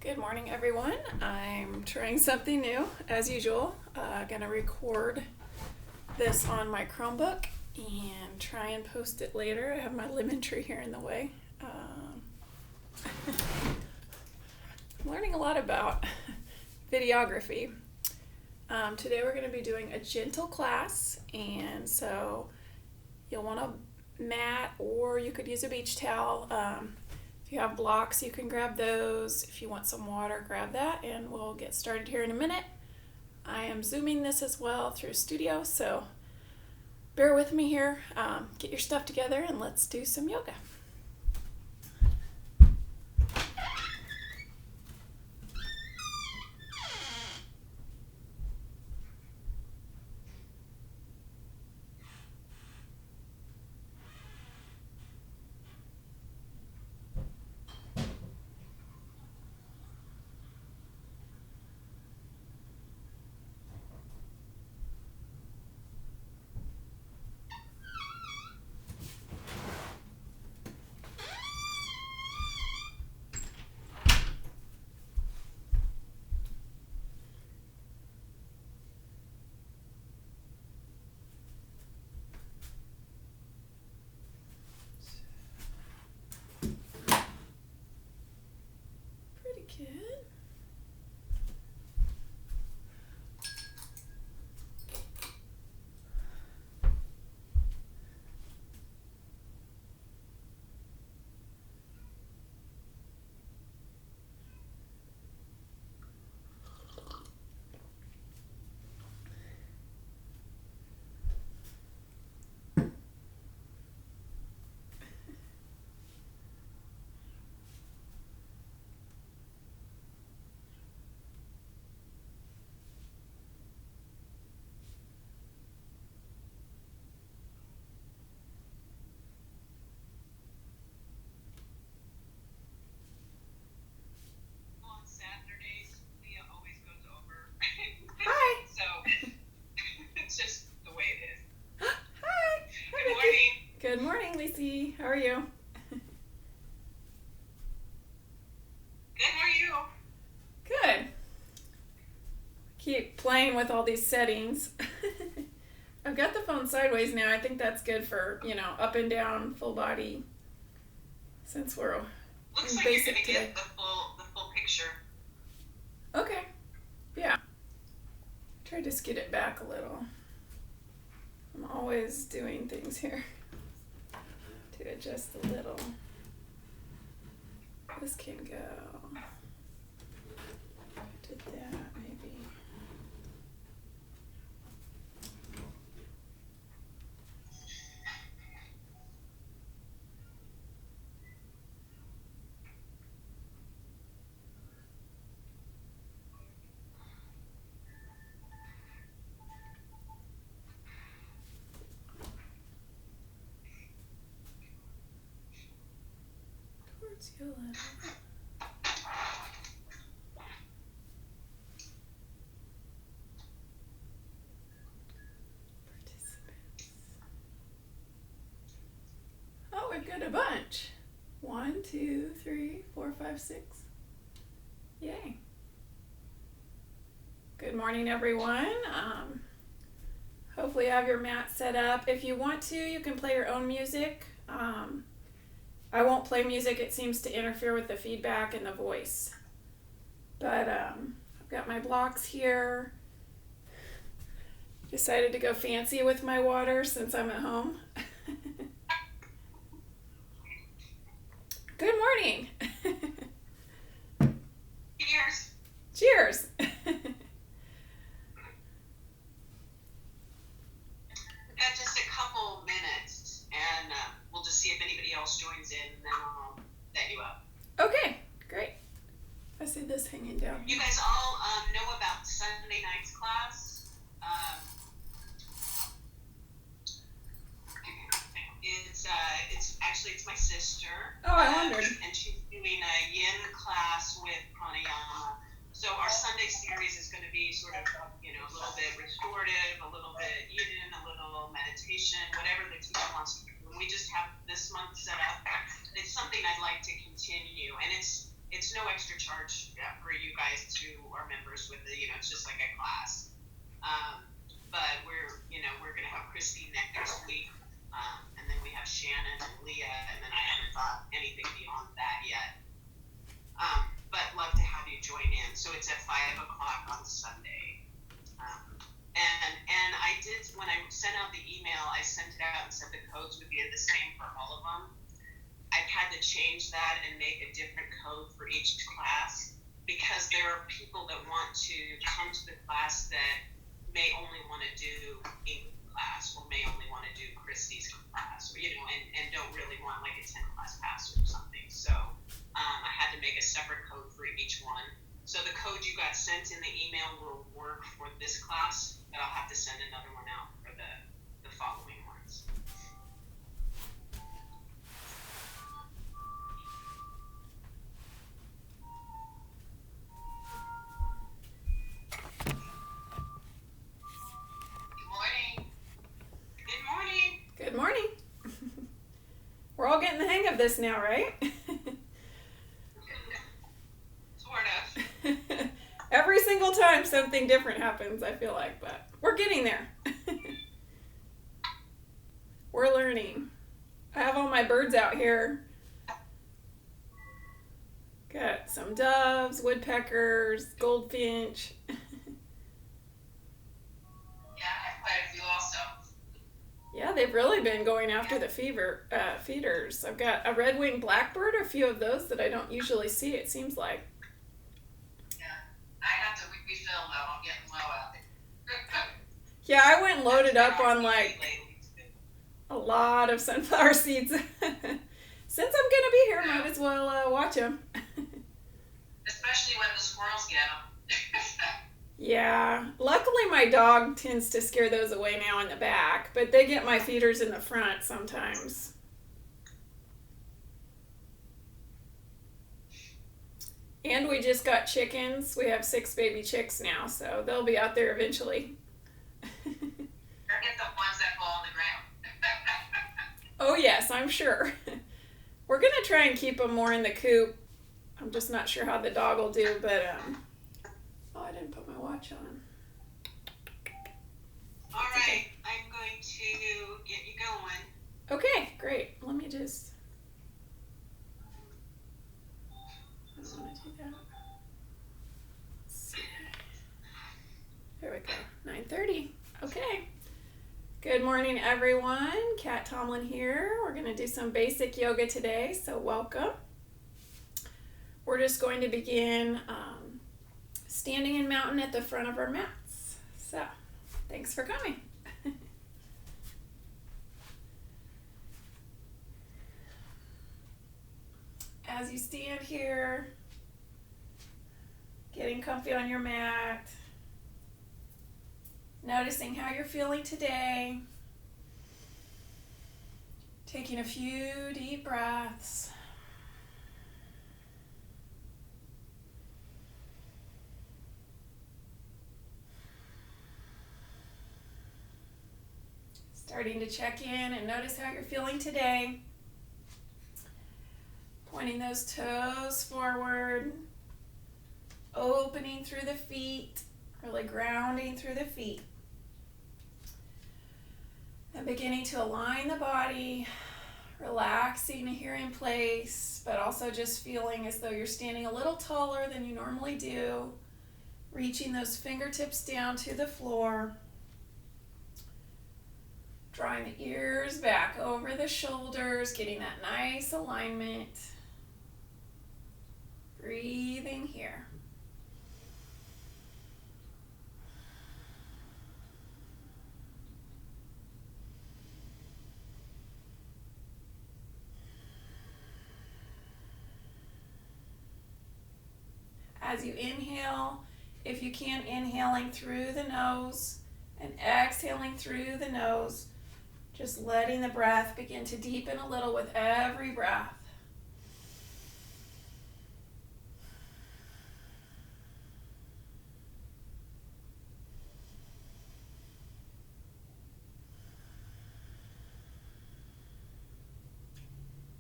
Good morning, everyone. I'm trying something new, as usual. Gonna record this on my Chromebook and try and post it later. I have my lemon tree here in the way. I'm learning a lot about videography. Today we're going to be doing a gentle class, and so you'll want a mat, or you could use a beach towel. If you have blocks, you can grab those. If you want some water, grab that, and we'll get started here in a minute. I am Zooming this as well through Studio, so bear with me here. Get your stuff together, and let's do some yoga. Pretty good. Hi. So it's just the way it is. Hi. Good morning. Good morning, Lacey. How are you? Good, how are you? Good. Keep playing with all these settings. I've got the phone sideways now. I think that's good for, up and down, full body, since we're Looks in like you're basic gonna today. get the full picture. Okay. Yeah. Try to scoot it back a little. I'm always doing things here to adjust a little. This can go. Did that maybe. Towards you a little. Participants. Oh, we've got a bunch. 1, 2, 3, 4, 5, 6. Yay. Good morning, everyone. Hopefully you have your mat set up. If you want to, you can play your own music. I won't play music. It seems to interfere with the feedback and the voice. But I've got my blocks here. Decided to go fancy with my water since I'm at home. Good morning. Cheers. Cheers. We've got just a couple minutes, and we'll just see if anybody else joins in, and then I'll set you up. Okay, great. I see this hanging down. You guys all know about Sunday night's class. It's my sister. Oh, I wondered. And she's doing a yin class with pranayama. So our Sunday series is going to be sort of, a little bit restorative, a little bit yin, a little meditation, whatever the teacher wants to do. And we just have this month set up. It's something I'd like to continue. And it's it's no extra charge for you guys who are members with it. It's just like a class. But we're going to have Christy next week. And then we have Shannon and Leah, and then I haven't thought anything beyond that yet. But love to have you join in. So it's at 5 o'clock on Sunday. And I did, when I sent out the email, I sent it out and said the codes would be the same for all of them. I've had to change that and make a different code for each class because there are people that want to come to the class that may only want to do English class or may only want to do Christie's class, or, and don't really want like a 10 class pass or something. So I had to make a separate code for each one. So the code you got sent in the email will work for this class, but I'll have to send another one out for the following ones. Good morning. We're all getting the hang of this now, right? Sort of. Every single time something different happens, I feel like, but we're getting there. We're learning. I have all my birds out here. Got some doves, woodpeckers, goldfinch. Yeah, they've really been going after the feeders. I've got a red-winged blackbird, a few of those that I don't usually see, it seems like. Yeah, I have to refill though. I'm getting low out there. Yeah, I went and loaded up on like a lot of sunflower seeds. Since I'm going to be here, might as well watch them. Especially when the squirrels get them. Yeah, luckily my dog tends to scare those away now in the back, but they get my feeders in the front sometimes. And we just got chickens. We have 6 baby chicks now, so they'll be out there eventually. Or get the ones that fall on the ground. Oh yes, I'm sure. We're going to try and keep them more in the coop. I'm just not sure how the dog will do, but oh, I didn't put my watch on. All right, okay. I'm going to get you going. Okay, great. Let me just... I don't want to do that. There we go. 9:30. Okay. Good morning, everyone. Kat Tomlin here. We're going to do some basic yoga today, so welcome. We're just going to begin standing in mountain at the front of our mats. So, thanks for coming. As you stand here, getting comfy on your mat, noticing how you're feeling today, taking a few deep breaths. Starting to check in and notice how you're feeling today. Pointing those toes forward, opening through the feet, really grounding through the feet. And beginning to align the body, relaxing here in place, but also just feeling as though you're standing a little taller than you normally do, reaching those fingertips down to the floor. Drawing the ears back over the shoulders, getting that nice alignment. Breathing here. As you inhale, if you can, inhaling through the nose and exhaling through the nose. Just letting the breath begin to deepen a little with every breath.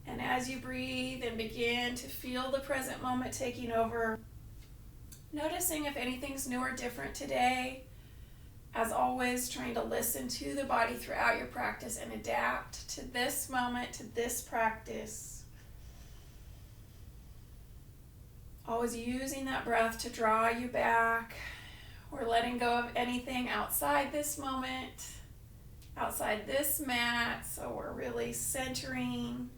And as you breathe and begin to feel the present moment taking over. Noticing if anything's new or different today. As always, trying to listen to the body throughout your practice and adapt to this moment, to this practice. Always using that breath to draw you back. We're letting go of anything outside this moment, outside this mat, so we're really centering.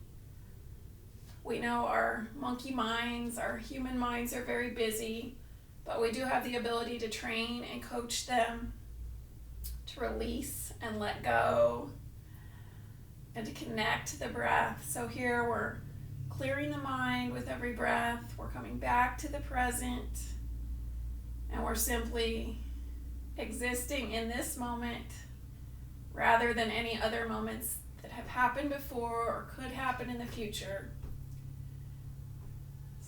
We know our monkey minds, our human minds are very busy, but we do have the ability to train and coach them to release and let go and to connect to the breath. So here we're clearing the mind with every breath. We're coming back to the present. And we're simply existing in this moment rather than any other moments that have happened before or could happen in the future.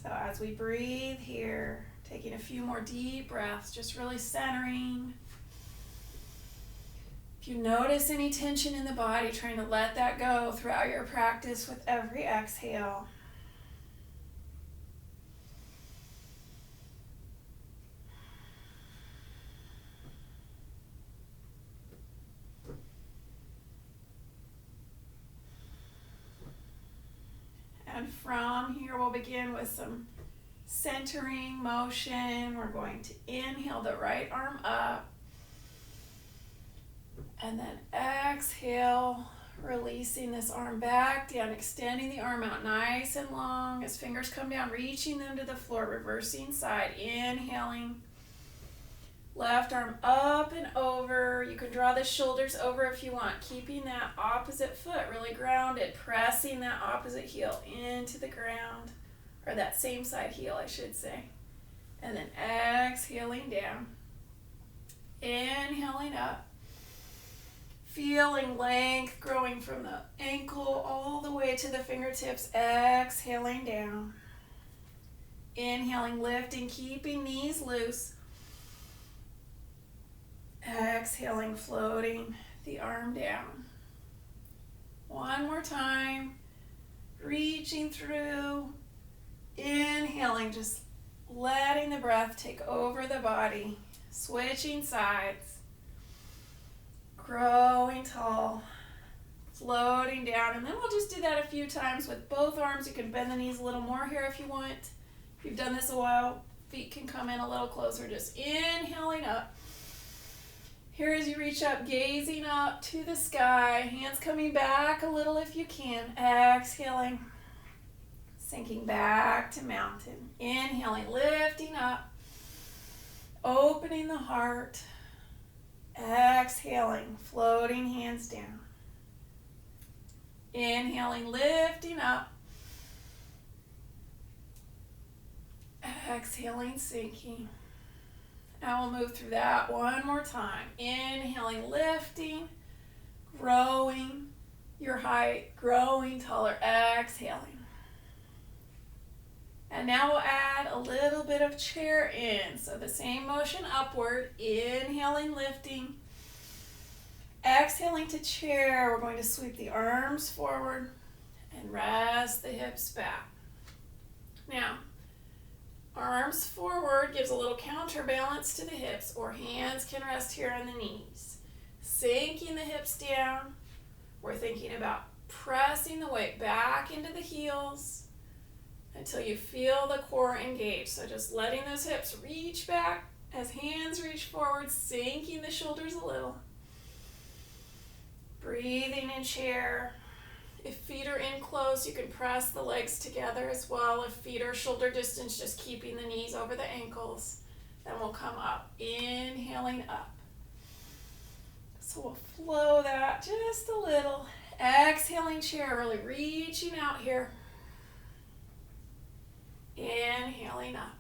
So as we breathe here, taking a few more deep breaths, just really centering. If you notice any tension in the body, trying to let that go throughout your practice with every exhale. And from here, we'll begin with some centering motion. We're going to inhale the right arm up. And then exhale, releasing this arm back down, extending the arm out nice and long as fingers come down, reaching them to the floor, reversing side, inhaling. Left arm up and over. You can draw the shoulders over if you want, keeping that opposite foot really grounded, pressing that opposite heel into the ground, or that same side heel, I should say. And then exhaling down. Inhaling up. Feeling length growing from the ankle all the way to the fingertips. Exhaling down. Inhaling, lifting, keeping knees loose. Exhaling, floating the arm down. One more time. Reaching through. Inhaling, just letting the breath take over the body. Switching sides. Growing tall. Floating down. And then we'll just do that a few times with both arms. You can bend the knees a little more here if you want. If you've done this a while, feet can come in a little closer. Just inhaling up. Here as you reach up, gazing up to the sky, hands coming back a little if you can. Exhaling, sinking back to mountain. Inhaling, lifting up, opening the heart. Exhaling, floating hands down. Inhaling, lifting up. Exhaling, sinking. Now we'll move through that one more time. Inhaling, lifting, growing your height, growing taller, exhaling. And now we'll add a little bit of chair in. So the same motion upward, inhaling, lifting, exhaling to chair. We're going to sweep the arms forward and rest the hips back. Now, arms forward gives a little counterbalance to the hips, or hands can rest here on the knees. Sinking the hips down, we're thinking about pressing the weight back into the heels until you feel the core engage. So just letting those hips reach back as hands reach forward, sinking the shoulders a little. Breathing in chair. If feet are in close, you can press the legs together as well. If feet are shoulder distance, just keeping the knees over the ankles. Then we'll come up, inhaling up. So we'll flow that just a little. Exhaling chair, really reaching out here. Inhaling up.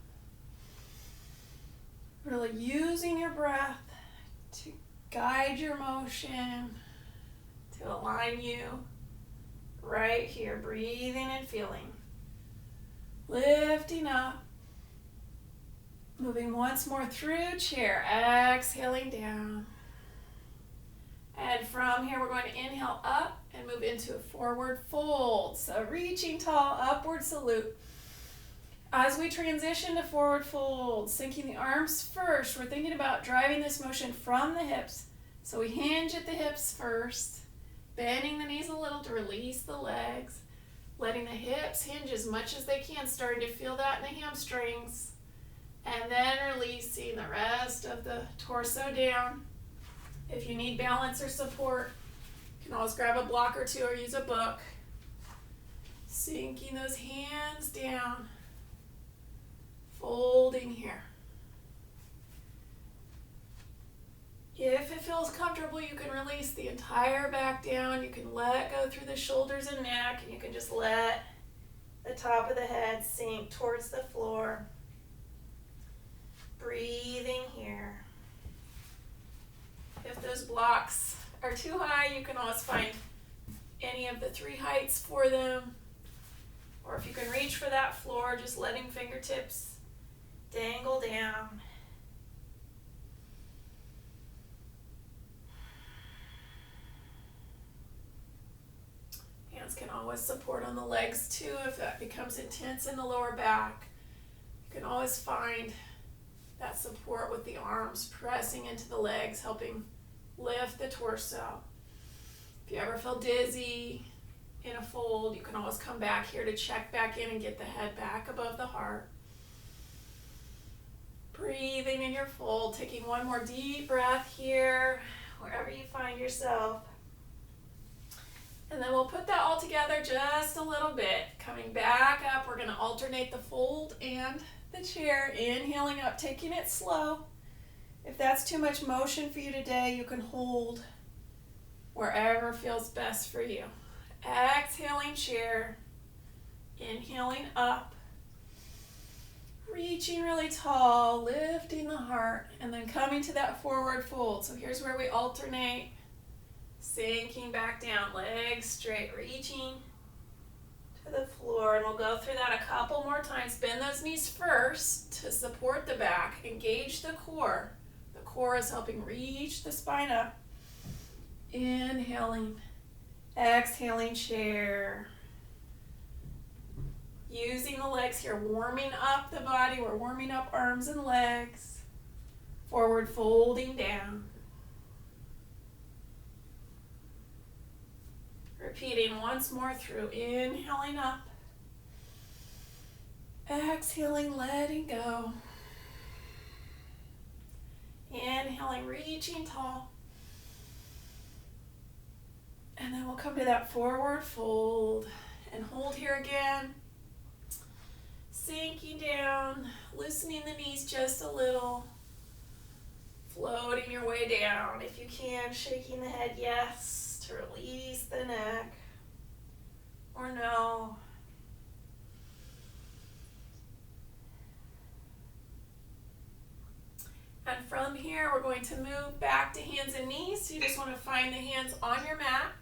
Really using your breath to guide your motion, to align you right here. Breathing and feeling. Lifting up. Moving once more through chair. Exhaling down. And from here, we're going to inhale up and move into a forward fold. So reaching tall, upward salute. As we transition to forward fold, sinking the arms first, we're thinking about driving this motion from the hips. So we hinge at the hips first, bending the knees a little to release the legs, letting the hips hinge as much as they can, starting to feel that in the hamstrings, and then releasing the rest of the torso down. If you need balance or support, you can always grab a block or two or use a book. Sinking those hands down, folding here. If it feels comfortable, you can release the entire back down. You can let go through the shoulders and neck, and you can just let the top of the head sink towards the floor. Breathing here. If those blocks are too high, you can always find any of the 3 heights for them. Or if you can reach for that floor, just letting fingertips dangle down. Hands can always support on the legs too if that becomes intense in the lower back. You can always find that support with the arms pressing into the legs, helping lift the torso. If you ever feel dizzy in a fold, you can always come back here to check back in and get the head back above the heart. Breathing in your fold, taking one more deep breath here, wherever you find yourself. And then we'll put that all together just a little bit. Coming back up, we're going to alternate the fold and the chair. Inhaling up, taking it slow. If that's too much motion for you today, you can hold wherever feels best for you. Exhaling chair. Inhaling up. Reaching really tall, lifting the heart, and then coming to that forward fold. So here's where we alternate. Sinking back down, legs straight, reaching to the floor. And we'll go through that a couple more times. Bend those knees first to support the back. Engage the core. The core is helping reach the spine up. Inhaling, exhaling chair. Using the legs here, warming up the body. We're warming up arms and legs. Forward folding down. Repeating once more through. Inhaling up. Exhaling, letting go. Inhaling, reaching tall. And then we'll come to that forward fold and hold here again. Sinking down, loosening the knees just a little. Floating your way down. If you can, shaking the head yes to release the neck. Or no. And from here, we're going to move back to hands and knees. So you just want to find the hands on your mat.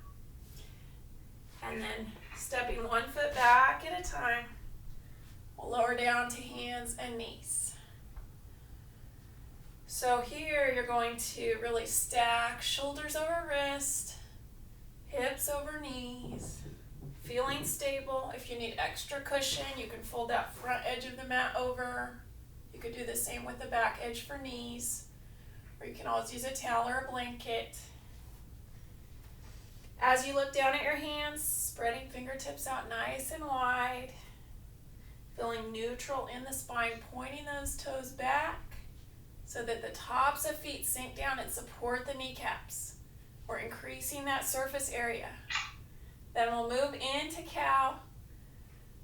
And then stepping one foot back at a time. We'll lower down to hands and knees. So here you're going to really stack shoulders over wrist, hips over knees, feeling stable. If you need extra cushion, you can fold that front edge of the mat over. You could do the same with the back edge for knees, or you can always use a towel or a blanket. As you look down at your hands, spreading fingertips out nice and wide, feeling neutral in the spine, pointing those toes back so that the tops of feet sink down and support the kneecaps. We're increasing that surface area. Then we'll move into cow,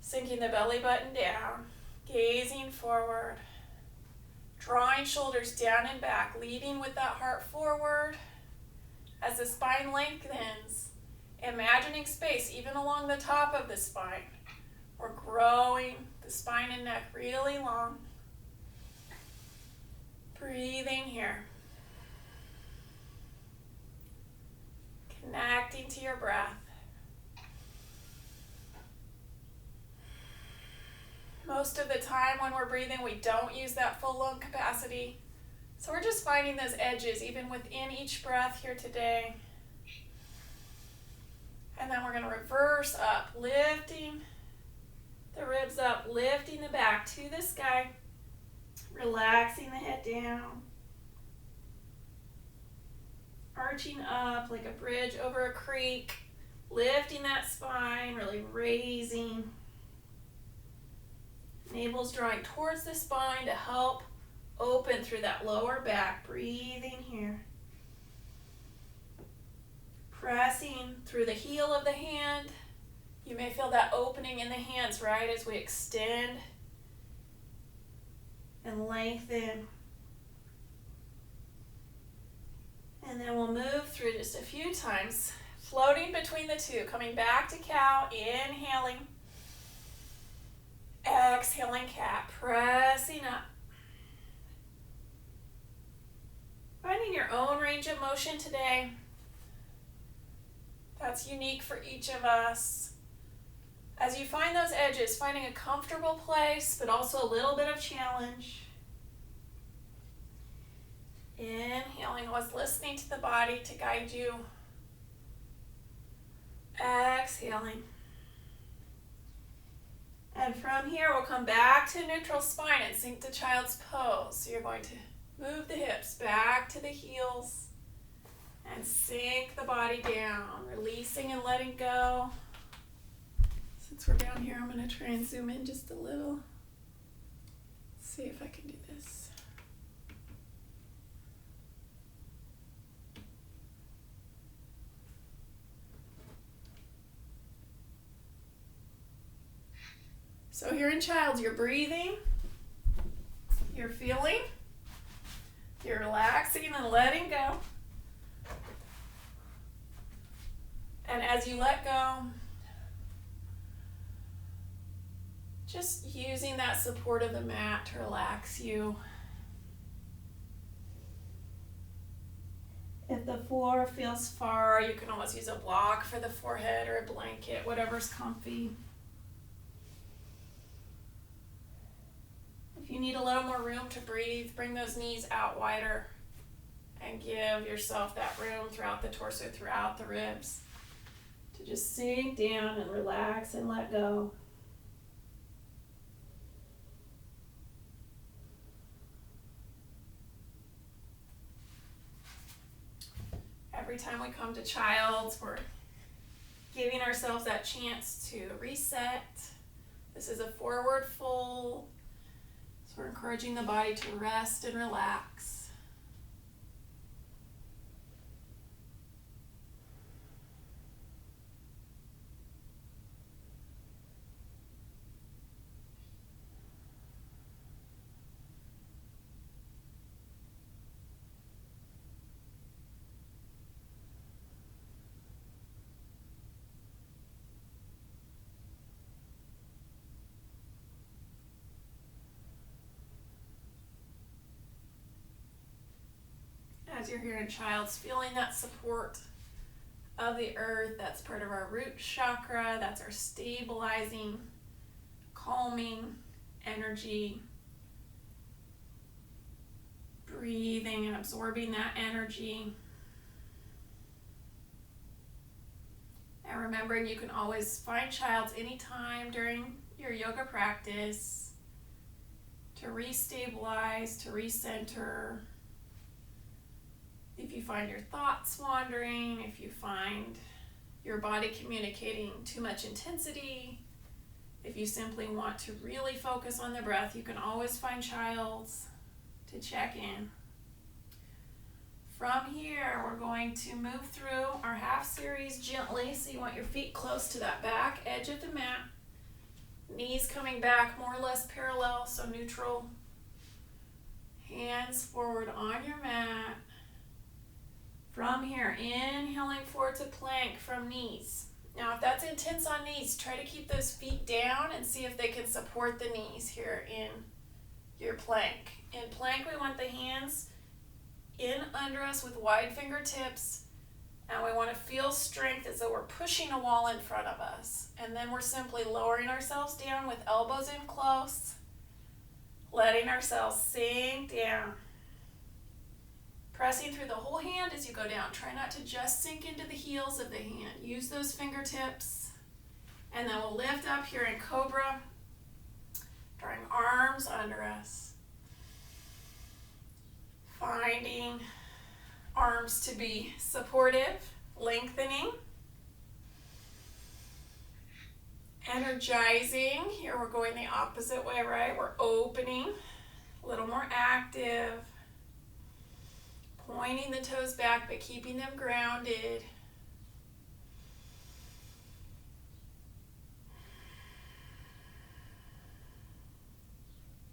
sinking the belly button down, gazing forward, drawing shoulders down and back, leading with that heart forward. As the spine lengthens, imagining space even along the top of the spine. We're growing the spine and neck really long. Breathing here. Connecting to your breath. Most of the time when we're breathing, we don't use that full lung capacity. So we're just finding those edges even within each breath here today. And then we're going to reverse up, lifting the ribs up, lifting the back to the sky, relaxing the head down, arching up like a bridge over a creek, lifting that spine, really raising. Navel's drawing towards the spine to help open through that lower back, breathing here. Pressing through the heel of the hand. You may feel that opening in the hands, right, as we extend and lengthen. And then we'll move through just a few times, floating between the two, coming back to cow, inhaling, exhaling cat, pressing up. Finding your own range of motion today. That's unique for each of us. As you find those edges, finding a comfortable place, but also a little bit of challenge. Inhaling, always listening to the body to guide you. Exhaling. And from here, we'll come back to neutral spine and sink to child's pose. So you're going to move the hips back to the heels and sink the body down, releasing and letting go. Since we're down here, I'm going to try and zoom in just a little. See if I can do this. So here in child's, you're breathing, you're feeling, you're relaxing and letting go. And as you let go, just using that support of the mat to relax you. If the floor feels far, you can always use a block for the forehead or a blanket, whatever's comfy. If you need a little more room to breathe, bring those knees out wider and give yourself that room throughout the torso, throughout the ribs, to just sink down and relax and let go. Every time we come to child's, we're giving ourselves that chance to reset. This is a forward fold. So we're encouraging the body to rest and relax. As you're here in child's, feeling that support of the earth, that's part of our root chakra, that's our stabilizing, calming energy. Breathing and absorbing that energy. And remembering you can always find child's anytime during your yoga practice to restabilize, to recenter. If you find your thoughts wandering, if you find your body communicating too much intensity, if you simply want to really focus on the breath, you can always find child's to check in. From here, we're going to move through our half series gently. So you want your feet close to that back edge of the mat. Knees coming back more or less parallel, so neutral. Hands forward on your mat. From here, inhaling forward to plank from knees. Now, if that's intense on knees, try to keep those feet down and see if they can support the knees here in your plank. In plank, we want the hands in under us with wide fingertips, and we want to feel strength as though we're pushing a wall in front of us. And then we're simply lowering ourselves down with elbows in close, letting ourselves sink down. Pressing through the whole hand as you go down. Try not to just sink into the heels of the hand. Use those fingertips. And then we'll lift up here in Cobra, drawing arms under us. Finding arms to be supportive, lengthening. Energizing. Here we're going the opposite way, right? We're opening, a little more active. Pointing the toes back, but keeping them grounded.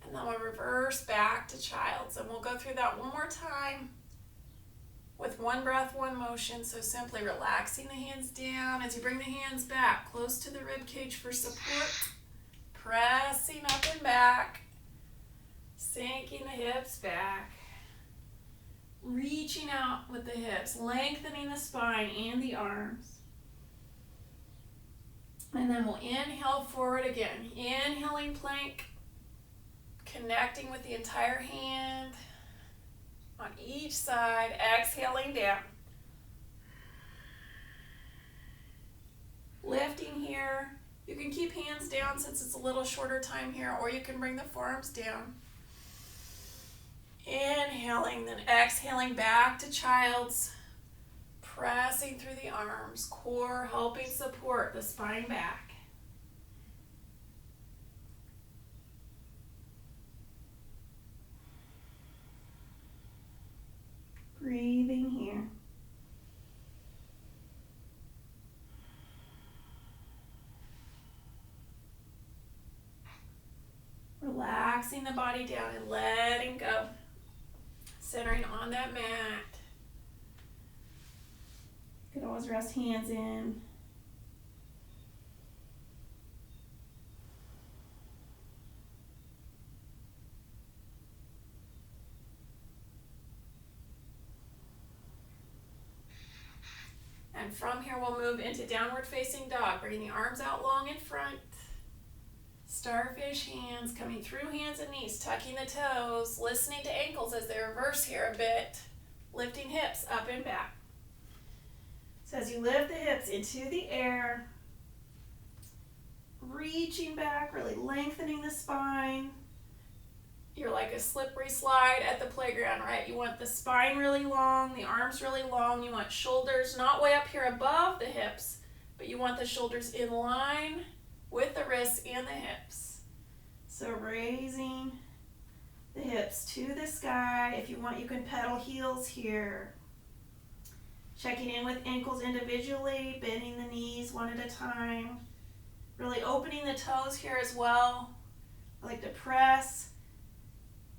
And then we'll reverse back to child's. And we'll go through that one more time with one breath, one motion. So simply relaxing the hands down as you bring the hands back close to the rib cage for support. Pressing up and back. Sinking the hips back. Reaching out with the hips, lengthening the spine and the arms. And then we'll inhale forward again. Inhaling plank, connecting with the entire hand on each side, exhaling down. Lifting here. You can keep hands down since it's a little shorter time here, or you can bring the forearms down. Inhaling, then exhaling back to child's. Pressing through the arms, core helping support the spine back. Breathing here. Relaxing the body down and letting go. Centering on that mat. You can always rest hands in. And from here we'll move into downward facing dog. Bringing the arms out long in front. Starfish hands coming through hands and knees, tucking the toes, listening to ankles as they reverse here a bit, lifting hips up and back. So as you lift the hips into the air, reaching back, really lengthening the spine. You're like a slippery slide at the playground, right? You want the spine really long, the arms really long. You want shoulders not way up here above the hips, but you want the shoulders in line with the wrists and the hips. So raising the hips to the sky. If you want, you can pedal heels here. Checking in with ankles individually, bending the knees one at a time. Really opening the toes here as well. I like to press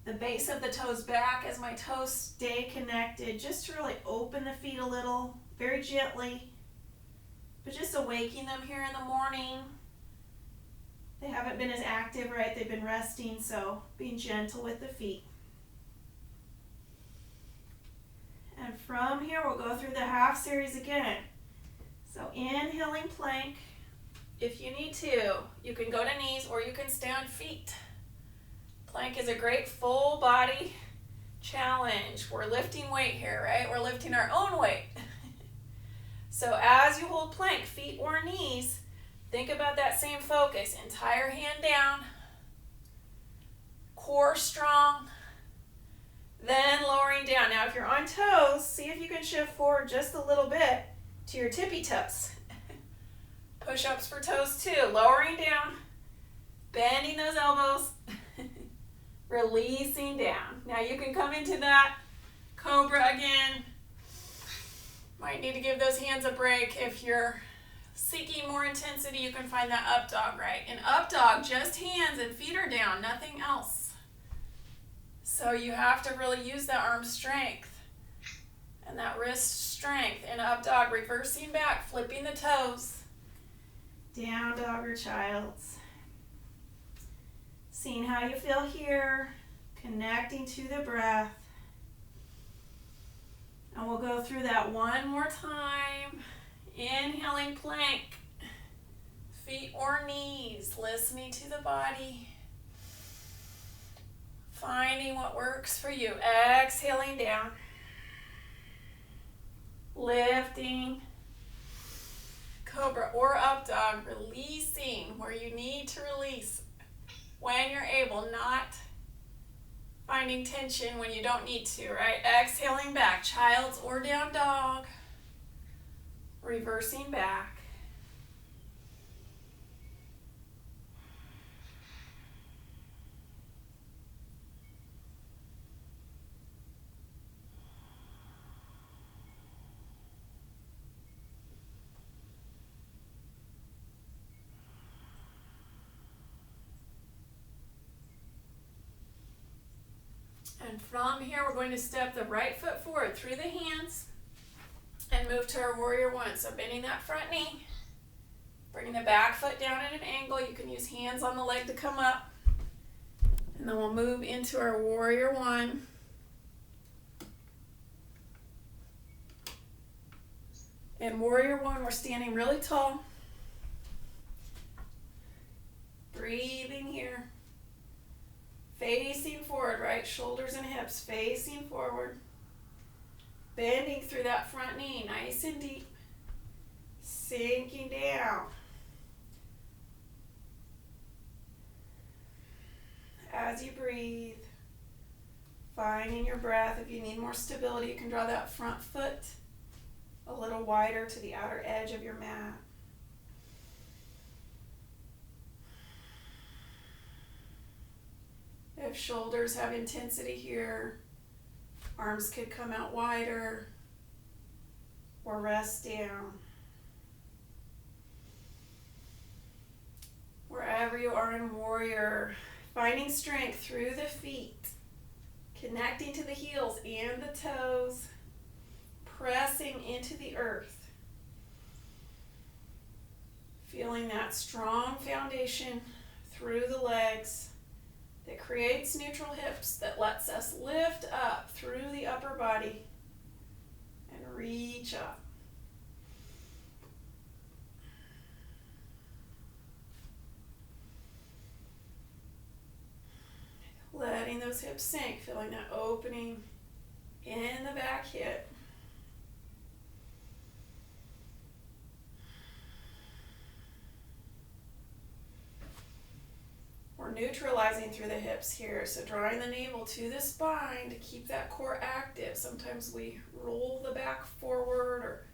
the base of the toes back as my toes stay connected, just to really open the feet a little, very gently, but just awaking them here in the morning. They haven't been as active, right? They've been resting, so being gentle with the feet. And from here, we'll go through the half series again. So inhaling plank. If you need to, you can go to knees or you can stay on feet. Plank is a great full body challenge. We're lifting weight here, right? We're lifting our own weight. So as you hold plank, feet or knees, think about that same focus. Entire hand down, core strong, then lowering down. Now if you're on toes, see if you can shift forward just a little bit to your tippy toes. Push-ups for toes too, lowering down, bending those elbows, releasing down. Now you can come into that cobra again. Might need to give those hands a break. If you're seeking more intensity, you can find that up dog, right? In up dog, just hands and feet are down, nothing else. So you have to really use that arm strength and that wrist strength. In up dog, reversing back, flipping the toes. Down dog or child's. Seeing how you feel here, connecting to the breath. And we'll go through that one more time. Inhaling plank, feet or knees, listening to the body. Finding what works for you. Exhaling down. Lifting. Cobra or up dog, releasing where you need to release when you're able, not finding tension when you don't need to, right? Exhaling back, child's or down dog, reversing back. And from here, we're going to step the right foot forward through the hands and move to our warrior one. So bending that front knee, bringing the back foot down at an angle. You can use hands on the leg to come up. And then we'll move into our warrior one. In warrior one, we're standing really tall. Breathing here. Facing forward, right? Shoulders and hips facing forward. Bending through that front knee, nice and deep. Sinking down. As you breathe, finding your breath. If you need more stability, you can draw that front foot a little wider to the outer edge of your mat. If shoulders have intensity here, arms could come out wider or rest down. Wherever you are in warrior, finding strength through the feet, connecting to the heels and the toes, pressing into the earth. Feeling that strong foundation through the legs that creates neutral hips, that lets us lift up through the upper body and reach up. Letting those hips sink, feeling that opening in the back hip. We're neutralizing through the hips here, so drawing the navel to the spine to keep that core active. Sometimes we roll the back forward or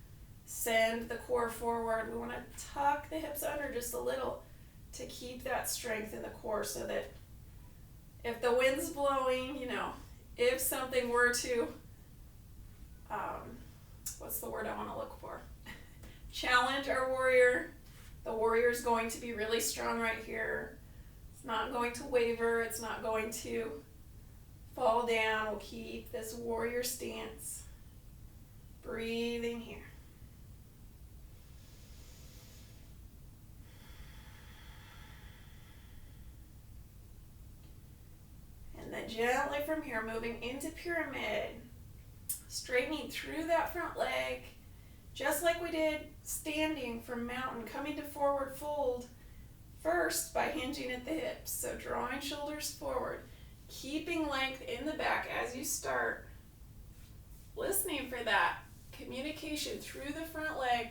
send the core forward. We want to tuck the hips under just a little to keep that strength in the core, so that if the wind's blowing, if something were to, what's the word I want to look for? Challenge our warrior. The warrior is going to be really strong right here. It's not going to waver. It's not going to fall down. We'll keep this warrior stance. Breathing here. And then gently from here, moving into pyramid. Straightening through that front leg, just like we did standing from mountain, coming to forward fold. First, by hinging at the hips, so drawing shoulders forward, keeping length in the back as you start, listening for that communication through the front leg,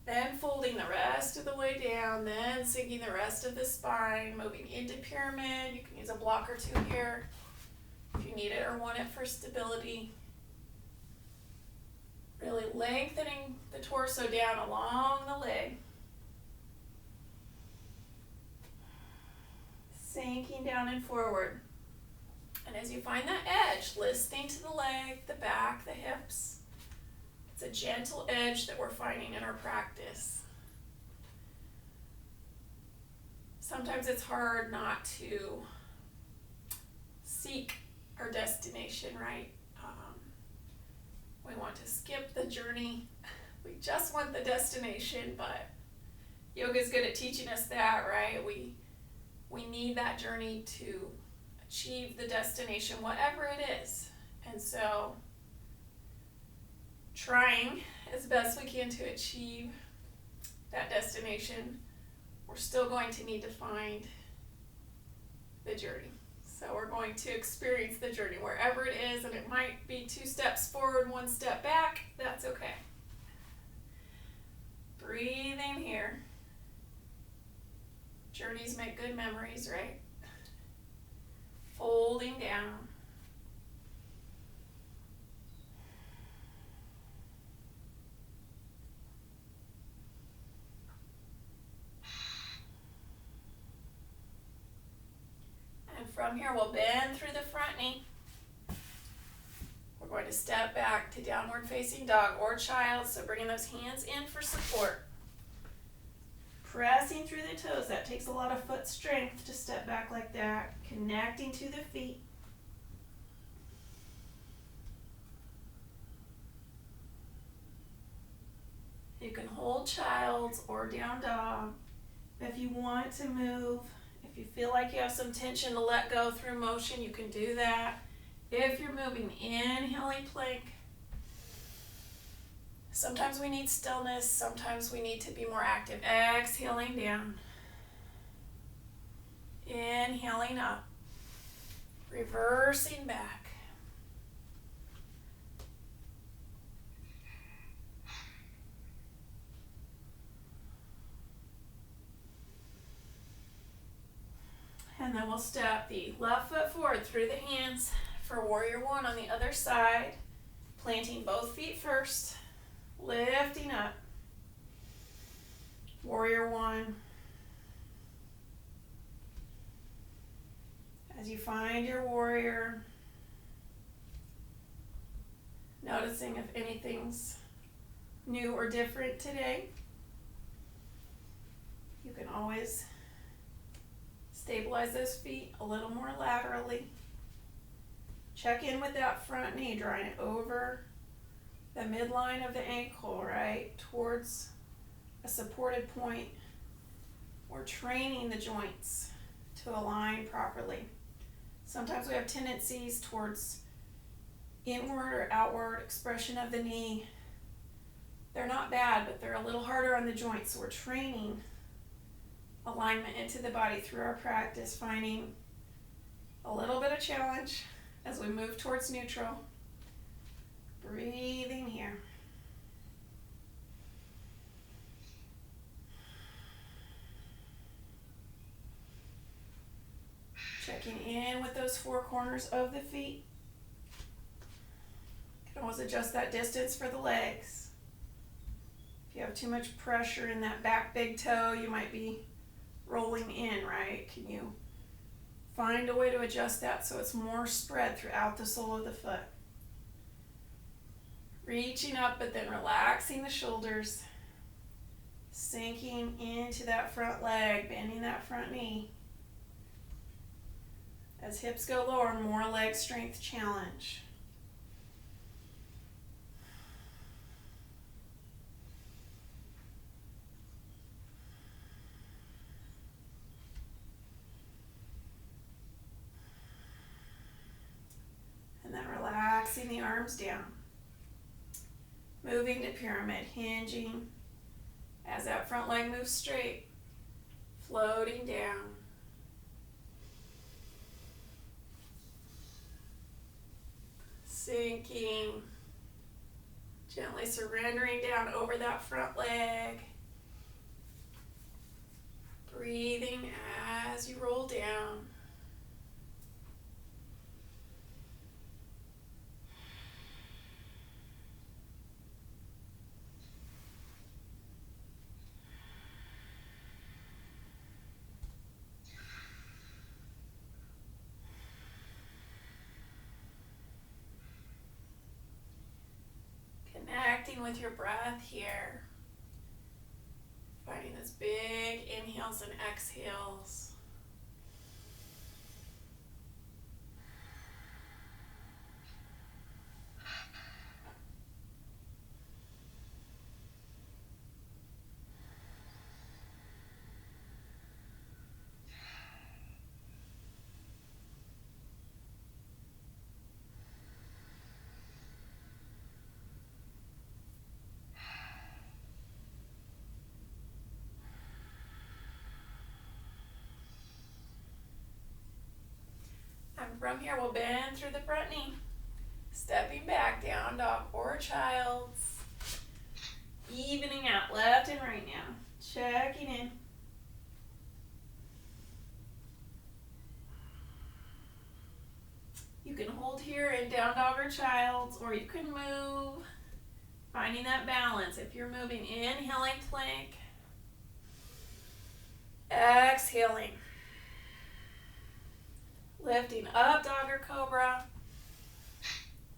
then folding the rest of the way down, then sinking the rest of the spine, moving into pyramid. You can use a block or two here if you need it or want it for stability. Really lengthening the torso down along the leg. Sinking down and forward. And as you find that edge, listening to the leg, the back, the hips. It's a gentle edge that we're finding in our practice. Sometimes it's hard not to seek our destination, right? We want to skip the journey. We just want the destination, but yoga's good at teaching us that, right? We need that journey to achieve the destination, whatever it is. And so trying as best we can to achieve that destination, we're still going to need to find the journey. So we're going to experience the journey wherever it is, and it might be 2 steps forward, 1 step back. That's okay. Breathing here. Journeys make good memories, right? Folding down. And from here, we'll bend through the front knee. We're going to step back to downward facing dog or child, so bringing those hands in for support. Pressing through the toes. That takes a lot of foot strength to step back like that. Connecting to the feet. You can hold child's or down dog. If you want to move, if you feel like you have some tension to let go through motion, you can do that. If you're moving, inhaling plank. Sometimes we need stillness, sometimes we need to be more active. Exhaling down. Inhaling up. Reversing back. And then we'll step the left foot forward through the hands for warrior one on the other side. Planting both feet first. Lifting up. Warrior one. As you find your warrior, noticing if anything's new or different today. You can always stabilize those feet a little more laterally. Check in with that front knee, drawing it over the midline of the ankle, right, towards a supported point. We're training the joints to align properly. Sometimes we have tendencies towards inward or outward expression of the knee. They're not bad, but they're a little harder on the joints, so we're training alignment into the body through our practice, finding a little bit of challenge as we move towards neutral. Breathing here. Checking in with those 4 corners of the feet. You can always adjust that distance for the legs. If you have too much pressure in that back big toe, you might be rolling in, right? Can you find a way to adjust that so it's more spread throughout the sole of the foot? Reaching up, but then relaxing the shoulders. Sinking into that front leg, bending that front knee. As hips go lower, more leg strength challenge. And then relaxing the arms down. Moving to pyramid, hinging as that front leg moves straight, floating down. Sinking, gently surrendering down over that front leg. Breathing as you roll down. Connecting with your breath here. Finding those big inhales and exhales. from here, we'll bend through the front knee. Stepping back, down dog or child's. Evening out left and right now. Checking in. You can hold here in down dog or child's, or you can move. Finding that balance. If you're moving, inhaling plank. Exhaling. Lifting up, dog or cobra.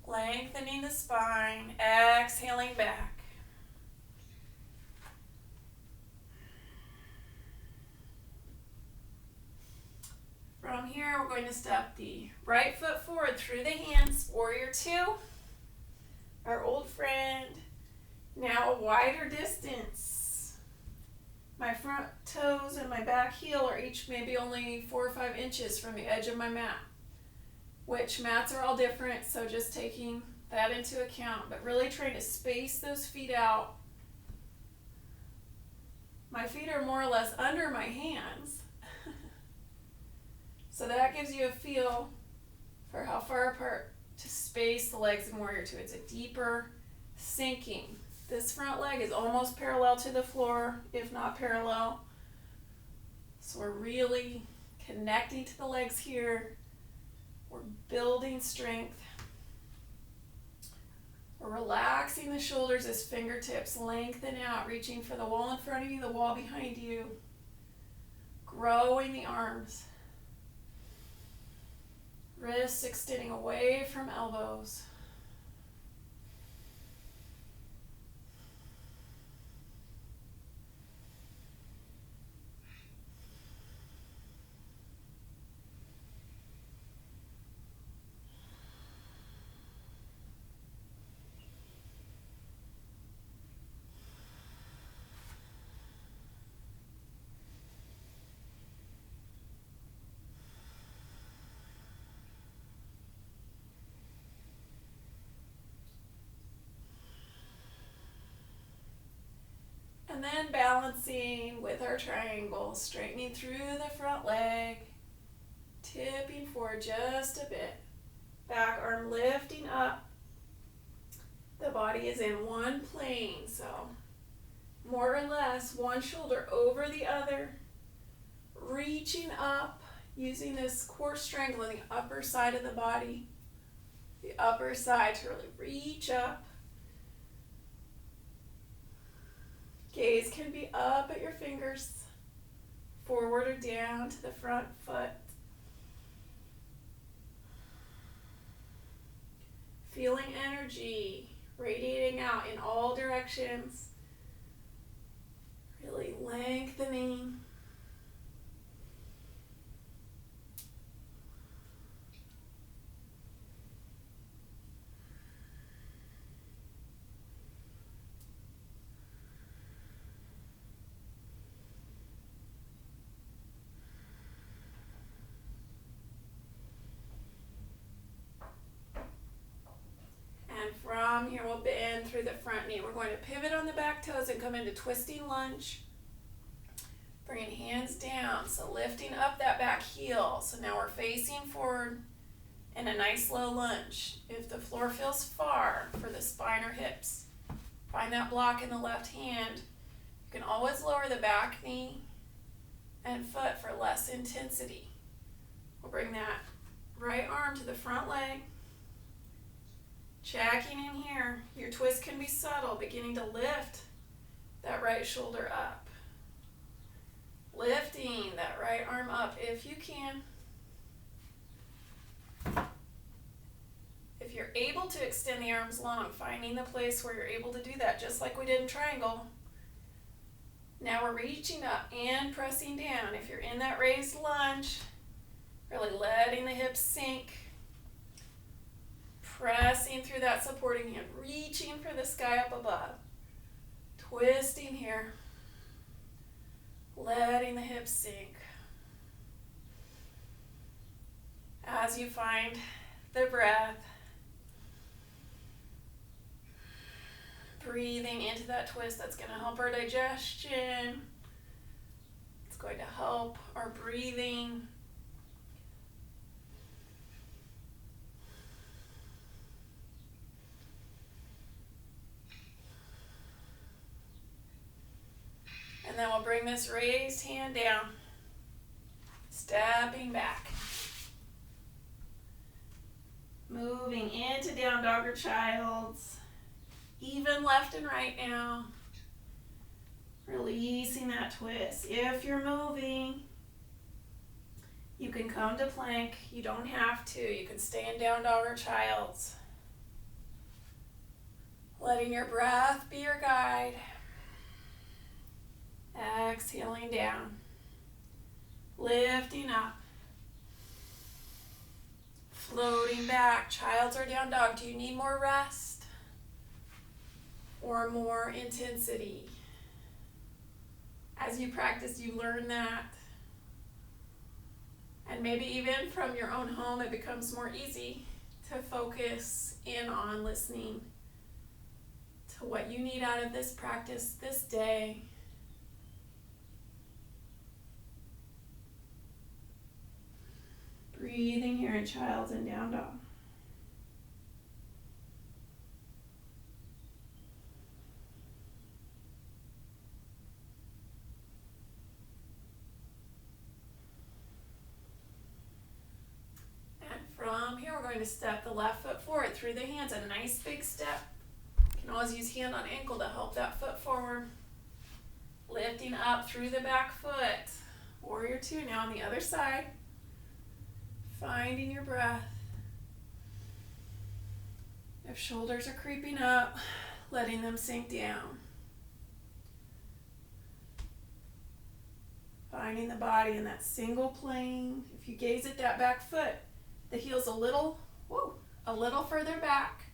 Lengthening the spine. Exhaling back. From here, we're going to step the right foot forward through the hands. Warrior two. Our old friend. Now a wider distance. My front toes and my back heel are each maybe only 4 or 5 inches from the edge of my mat. Which mats are all different, so just taking that into account, but really trying to space those feet out. My feet are more or less under my hands. So that gives you a feel for how far apart to space the legs in Warrior Two. It's a deeper sinking. This front leg is almost parallel to the floor, if not parallel. So we're really connecting to the legs here. We're building strength. We're relaxing the shoulders as fingertips lengthen out, reaching for the wall in front of you, the wall behind you. Growing the arms. Wrists extending away from elbows. And then balancing with our triangle, straightening through the front leg, tipping forward just a bit. Back arm lifting up. The body is in one plane, so more or less one shoulder over the other. Reaching up, using this core strength on the upper side of the body. The upper side to really reach up. Gaze can be up at your fingers, forward or down to the front foot. Feeling energy radiating out in all directions. Really lengthening. From here, we'll bend through the front knee. We're going to pivot on the back toes and come into twisting lunge. Bringing hands down, so lifting up that back heel. So now we're facing forward in a nice low lunge. If the floor feels far for the spine or hips, find that block in the left hand. You can always lower the back knee and foot for less intensity. We'll bring that right arm to the front leg. Checking in here. Your twist can be subtle, beginning to lift that right shoulder up. Lifting that right arm up if you can. If you're able to extend the arms long, finding the place where you're able to do that, just like we did in triangle. Now we're reaching up and pressing down. If you're in that raised lunge, really letting the hips sink. Pressing through that supporting hand, reaching for the sky up above. Twisting here. Letting the hips sink. As you find the breath, breathing into that twist, that's going to help our digestion. It's going to help our breathing. this raised hand down. Stepping back. Moving into down dog or child's. Even left and right now. Releasing that twist. If you're moving, you can come to plank. You don't have to. You can stay in down dog or child's. Letting your breath be your guide. Exhaling down. Lifting up. Floating back. Child's or down dog. Do you need more rest or more intensity? As you practice, you learn that. And maybe even from your own home, it becomes more easy to focus in on listening to what you need out of this practice this day. Breathing here in child's and down dog. And from here, we're going to step the left foot forward through the hands. A nice big step. You can always use hand on ankle to help that foot forward. Lifting up through the back foot. Warrior two now on the other side. Finding your breath. If shoulders are creeping up, letting them sink down. Finding the body in that single plane. If you gaze at that back foot, the heel's a little further back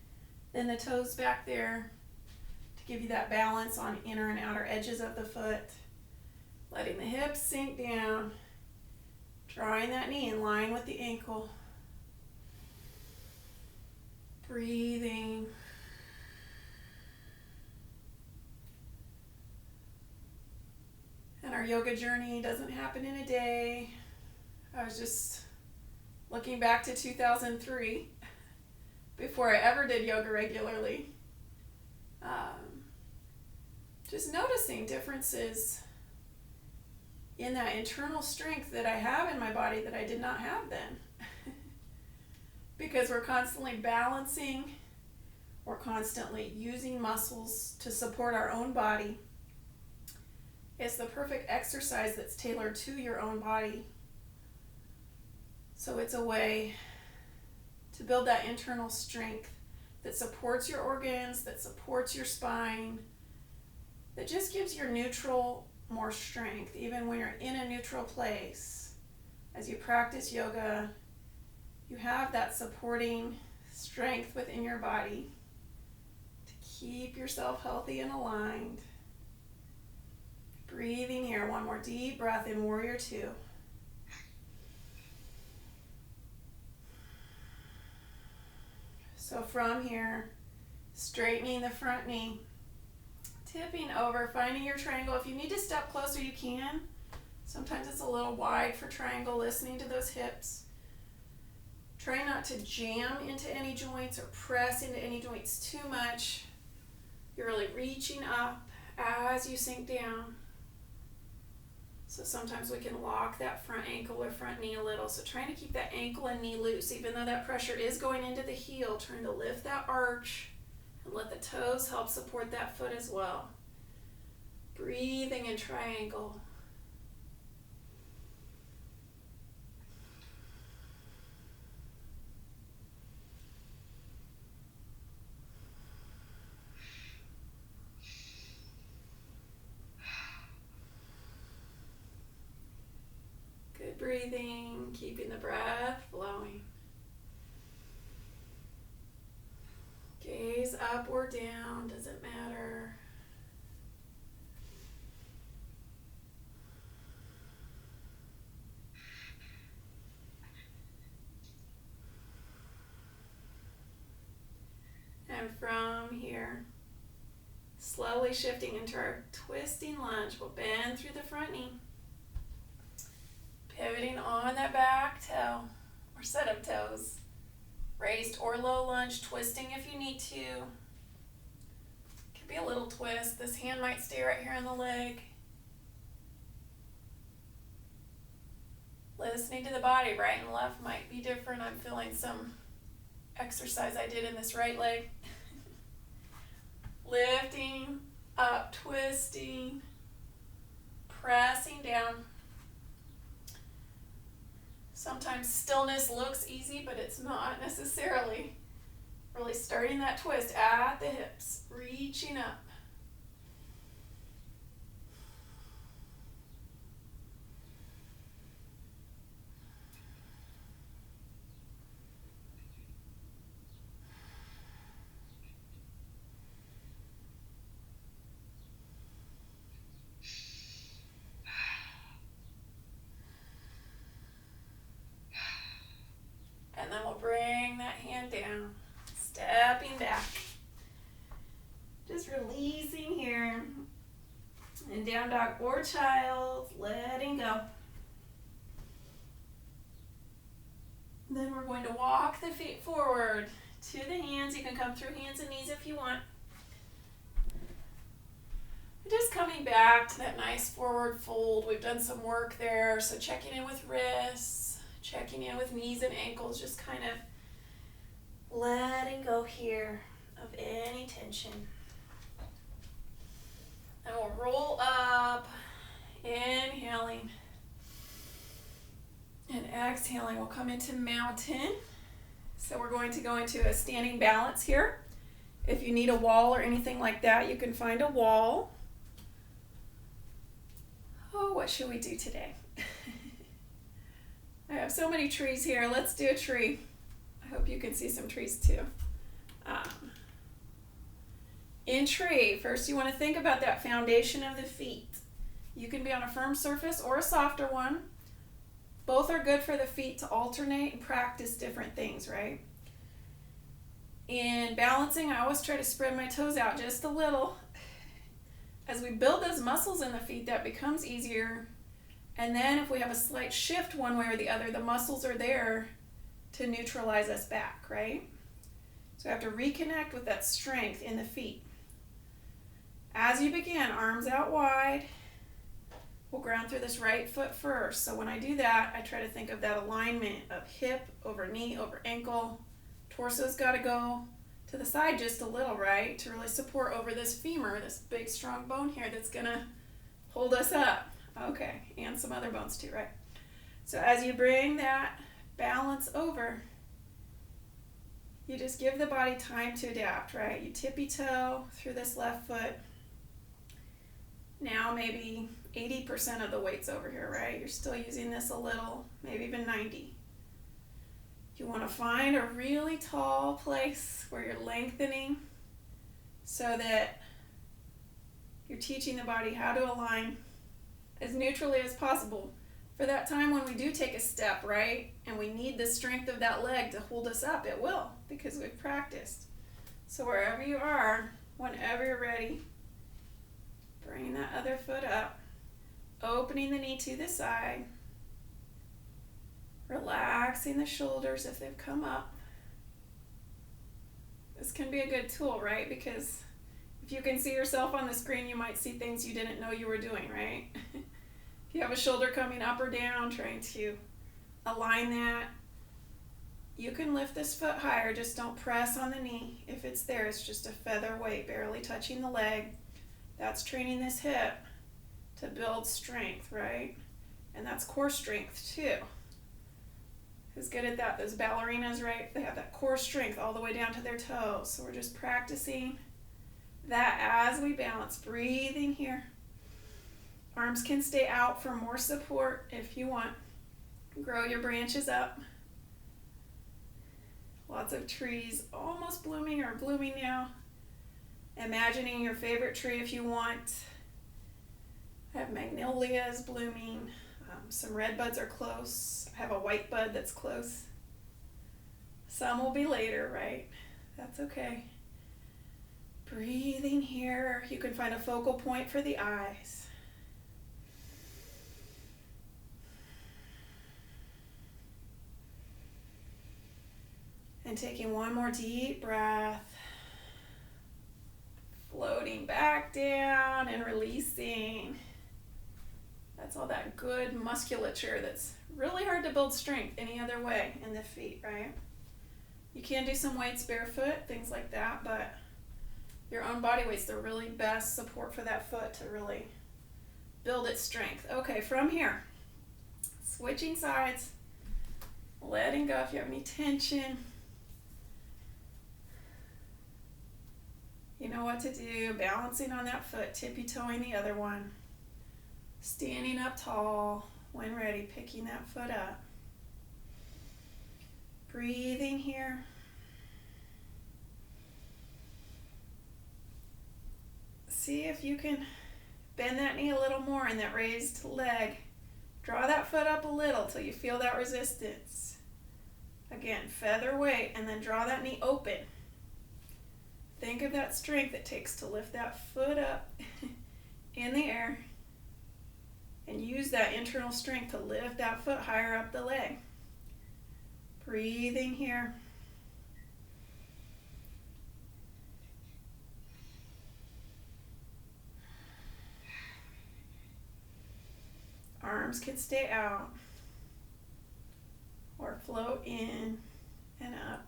than the toes back there to give you that balance on inner and outer edges of the foot. Letting the hips sink down. Drawing that knee in line with the ankle. Breathing. And our yoga journey doesn't happen in a day. I was just looking back to 2003, before I ever did yoga regularly. Just noticing differences in that internal strength that I have in my body that I did not have then. Because we're constantly balancing, we're constantly using muscles to support our own body. It's the perfect exercise that's tailored to your own body. So it's a way to build that internal strength that supports your organs, that supports your spine, that just gives your neutral more strength, even when you're in a neutral place. As you practice yoga, you have that supporting strength within your body to keep yourself healthy and aligned. Breathing here, one more deep breath in warrior two. So from here, straightening the front knee, tipping over, finding your triangle. If you need to step closer, you can. Sometimes it's a little wide for triangle, listening to those hips. Try not to jam into any joints or press into any joints too much. You're really reaching up as you sink down. So sometimes we can lock that front ankle or front knee a little. So trying to keep that ankle and knee loose, even though that pressure is going into the heel, trying to lift that arch and let the toes help support that foot as well. Breathing in triangle. Good breathing, keeping the breath flowing. Gaze up or down, doesn't matter. And from here, slowly shifting into our twisting lunge, we'll bend through the front knee. Pivoting on that back toe or set of toes. Raised or low lunge, twisting if you need to. Could be a little twist. This hand might stay right here on the leg. Listening to the body, right and left might be different. I'm feeling some exercise I did in this right leg. Lifting up, twisting, pressing down. Sometimes stillness looks easy, but it's not necessarily. Really starting that twist at the hips, reaching up. And then we'll bring that hand down, stepping back. Just releasing here. And down dog or child, letting go. Then we're going to walk the feet forward to the hands. You can come through hands and knees if you want. Just coming back to that nice forward fold. We've done some work there. So checking in with wrists, checking in with knees and ankles, just kind of letting go here of any tension. And we'll roll up, inhaling, and exhaling. We'll come into mountain. So we're going to go into a standing balance here. If you need a wall or anything like that, you can find a wall. Oh, what should we do today? I have so many trees here. Let's do a tree. I hope you can see some trees too. In tree, first you want to think about that foundation of the feet. You can be on a firm surface or a softer one. Both are good for the feet to alternate and practice different things, right? In balancing, I always try to spread my toes out just a little. As we build those muscles in the feet, that becomes easier. And then if we have a slight shift one way or the other, the muscles are there to neutralize us back, right? So I have to reconnect with that strength in the feet. As you begin, arms out wide. We'll ground through this right foot first. So when I do that, I try to think of that alignment of hip over knee over ankle. Torso's got to go to the side just a little, right? To really support over this femur, this big strong bone here that's going to hold us up. Okay, and some other bones too, right? So as you bring that balance over, you just give the body time to adapt, right? You tippy toe through this left foot. Now maybe 80% of the weight's over here, right? You're still using this a little, maybe even 90. You want to find a really tall place where you're lengthening so that you're teaching the body how to align as neutrally as possible for that time when we do take a step, right? And we need the strength of that leg to hold us up. It will, because we've practiced. So wherever you are, whenever you're ready, bring that other foot up, opening the knee to the side, relaxing the shoulders if they've come up. This can be a good tool, right? Because if you can see yourself on the screen, you might see things you didn't know you were doing, right? If you have a shoulder coming up or down, trying to align that, you can lift this foot higher. Just don't press on the knee. If it's there, it's just a feather weight, barely touching the leg. That's training this hip to build strength, right? And that's core strength too. Who's good at that? Those ballerinas, right? They have that core strength all the way down to their toes. So we're just practicing that as we balance, breathing here. Arms can stay out for more support if you want. Grow your branches up. Lots of trees almost blooming or blooming now. Imagining your favorite tree if you want. I have magnolias blooming. Some red buds are close. I have a white bud that's close. Some will be later, right? That's okay. Breathing here. You can find a focal point for the eyes. And taking one more deep breath. Floating back down and releasing. That's all that good musculature that's really hard to build strength any other way in the feet, right? You can do some weights barefoot, things like that, but your own body weight's the really best support for that foot to really build its strength. Okay, from here, switching sides, letting go if you have any tension. You know what to do, balancing on that foot, tippy-toeing the other one, standing up tall, when ready, picking that foot up. Breathing here. See if you can bend that knee a little more in that raised leg. Draw that foot up a little till you feel that resistance. Again, feather weight and then draw that knee open. Think of that strength it takes to lift that foot up in the air and use that internal strength to lift that foot higher up the leg. Breathing here. Arms can stay out or float in and up.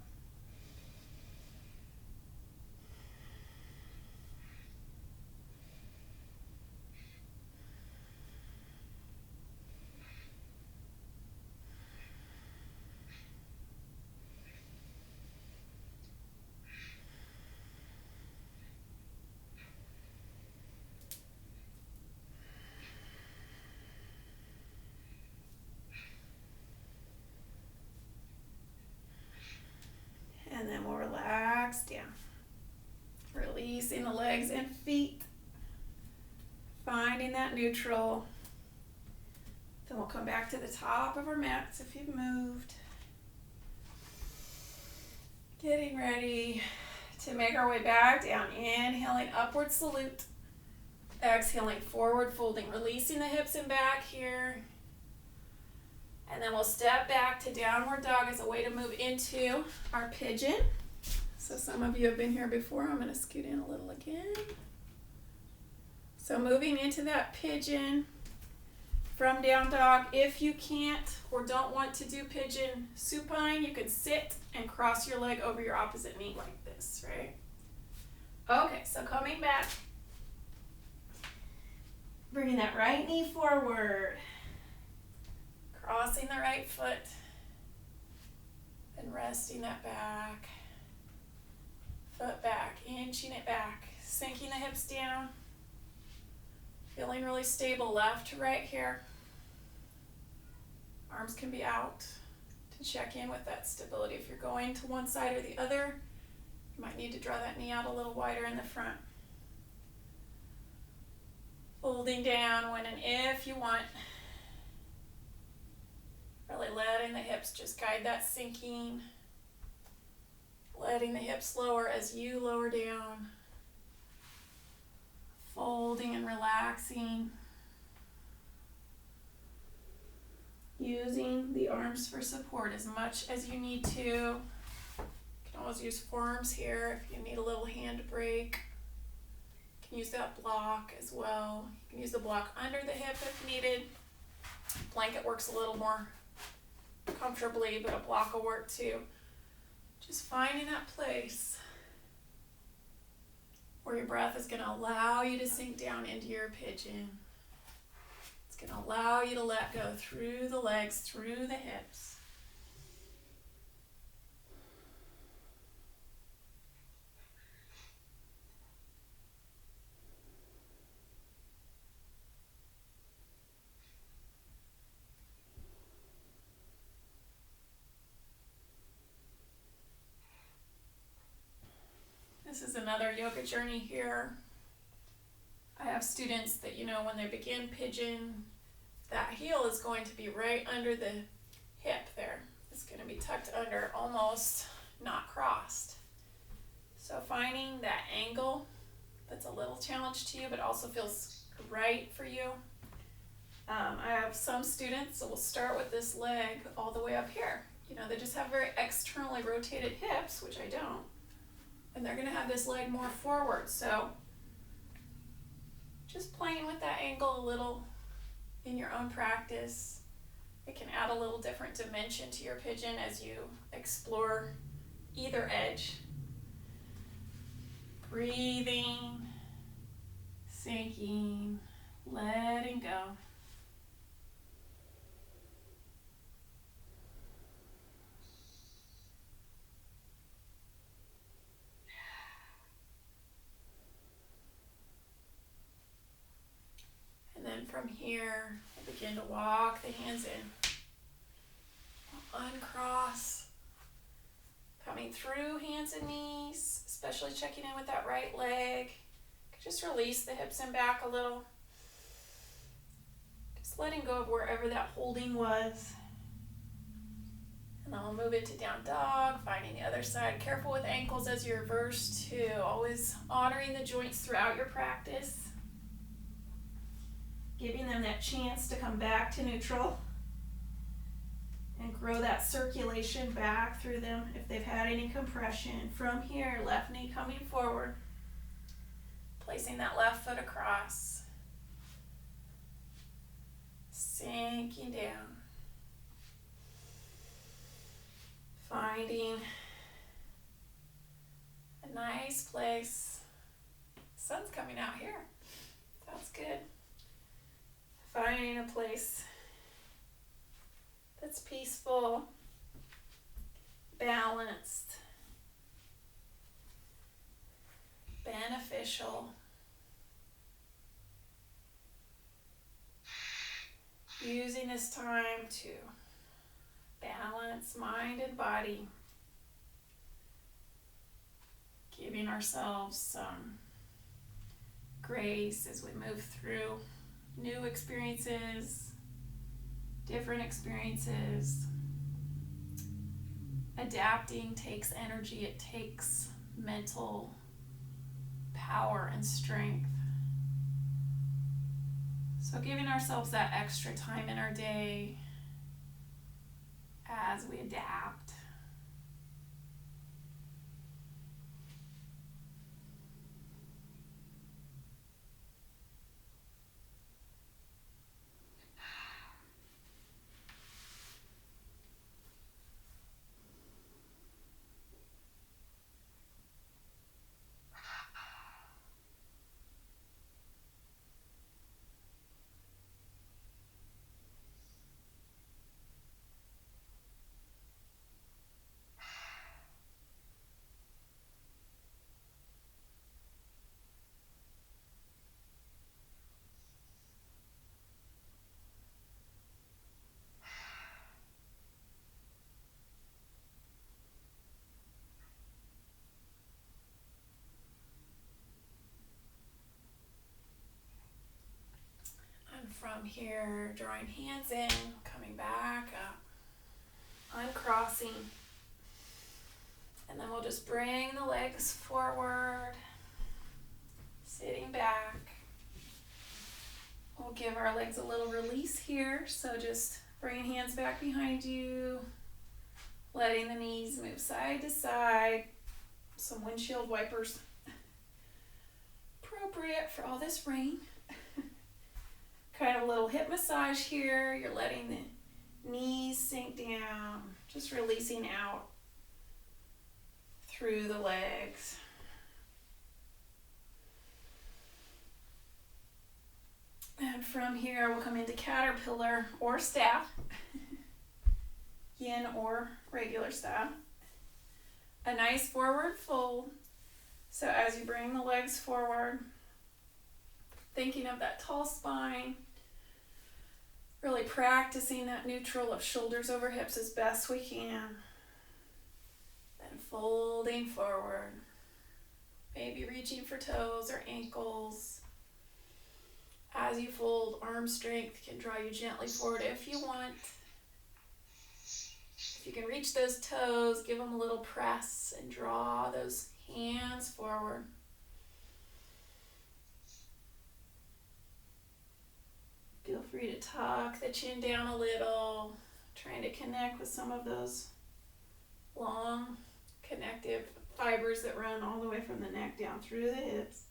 And then we'll relax down. Releasing the legs and feet. Finding that neutral. Then we'll come back to the top of our mats if you've moved. Getting ready to make our way back down. Inhaling, upward salute. Exhaling, forward folding. Releasing the hips and back here. And then we'll step back to downward dog as a way to move into our pigeon. So some of you have been here before. I'm going to scoot in a little again. So moving into that pigeon from down dog. If you can't or don't want to do pigeon supine, you can sit and cross your leg over your opposite knee like this, right? Okay, so coming back. Bringing that right knee forward. Crossing the right foot, and resting that back, foot back, inching it back, sinking the hips down, feeling really stable left to right here. Arms can be out to check in with that stability. If you're going to one side or the other, you might need to draw that knee out a little wider in the front. Folding down when and if you want. Really letting the hips just guide that sinking. Letting the hips lower as you lower down. Folding and relaxing. Using the arms for support as much as you need to. You can always use forearms here if you need a little hand break. You can use that block as well. You can use the block under the hip if needed. Blanket works a little more comfortably, but a block will work too. Just finding that place where your breath is going to allow you to sink down into your pigeon. It's going to allow you to let go through the legs, through the hips. This is another yoga journey here. I have students that, when they begin pigeon, that heel is going to be right under the hip there. It's going to be tucked under, almost not crossed. So finding that angle that's a little challenge to you, but also feels right for you. I have some students that will start with this leg all the way up here. They just have very externally rotated hips, which I don't. And they're going to have this leg more forward. So just playing with that angle a little in your own practice. It can add a little different dimension to your pigeon as you explore either edge. Breathing, sinking, letting go. And then from here, we'll begin to walk the hands in. Uncross. Coming through hands and knees, especially checking in with that right leg. Just release the hips and back a little. Just letting go of wherever that holding was. And then we'll move into down dog, finding the other side. Careful with ankles as you reverse too. Always honoring the joints throughout your practice. Giving them that chance to come back to neutral. And grow that circulation back through them if they've had any compression. From here, left knee coming forward. Placing that left foot across. Sinking down. Finding a nice place. Sun's coming out here. Sounds good. Finding a place that's peaceful, balanced, beneficial. Using this time to balance mind and body. Giving ourselves some grace as we move through new experiences, different experiences. Adapting takes energy, it takes mental power and strength. So giving ourselves that extra time in our day as we adapt. From here, drawing hands in, coming back up, uncrossing, and then we'll just bring the legs forward, sitting back. We'll give our legs a little release here, so just bringing hands back behind you, letting the knees move side to side, some windshield wipers, appropriate for all this rain. Kind of a little hip massage here. You're letting the knees sink down, just releasing out through the legs. And from here, we'll come into caterpillar or staff, yin or regular staff. A nice forward fold. So as you bring the legs forward, thinking of that tall spine, really practicing that neutral of shoulders over hips as best we can. Then folding forward. Maybe reaching for toes or ankles. As you fold, arm strength can draw you gently forward if you want. If you can reach those toes, give them a little press and draw those hands forward. Feel free to tuck the chin down a little, trying to connect with some of those long connective fibers that run all the way from the neck down through the hips.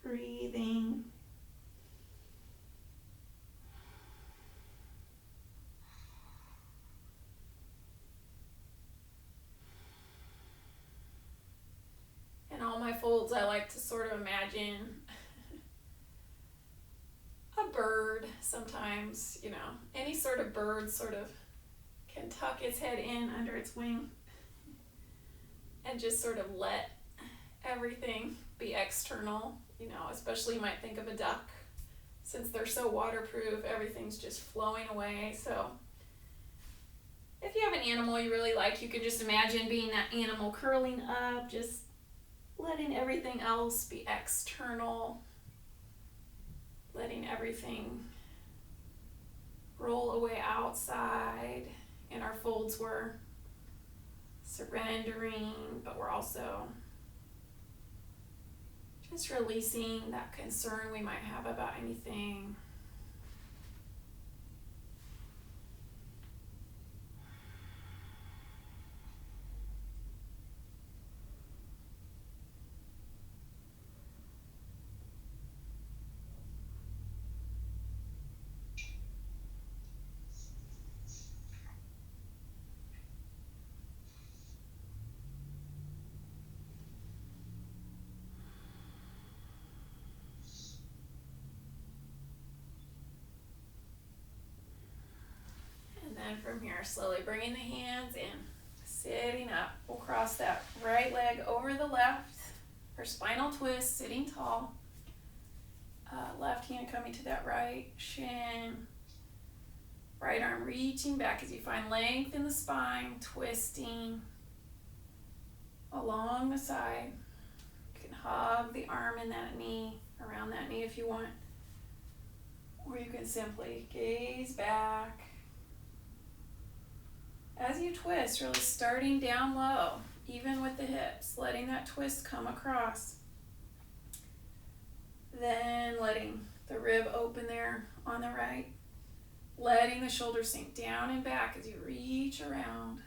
Breathing. folds, I like to sort of imagine a bird sometimes, any sort of bird sort of can tuck its head in under its wing and just sort of let everything be external, especially you might think of a duck. Since they're so waterproof, everything's just flowing away. So if you have an animal you really like, you can just imagine being that animal curling up, just letting everything else be external, letting everything roll away outside. In our folds, we're surrendering, but we're also just releasing that concern we might have about anything. And from here, slowly bringing the hands in, sitting up. We'll cross that right leg over the left for spinal twist, sitting tall. Left hand coming to that right shin. Right arm reaching back as you find length in the spine, twisting along the side. You can hug the arm in that knee, around that knee if you want. Or you can simply gaze back. As you twist, really starting down low, even with the hips, letting that twist come across. Then letting the rib open there on the right. Letting the shoulders sink down and back as you reach around.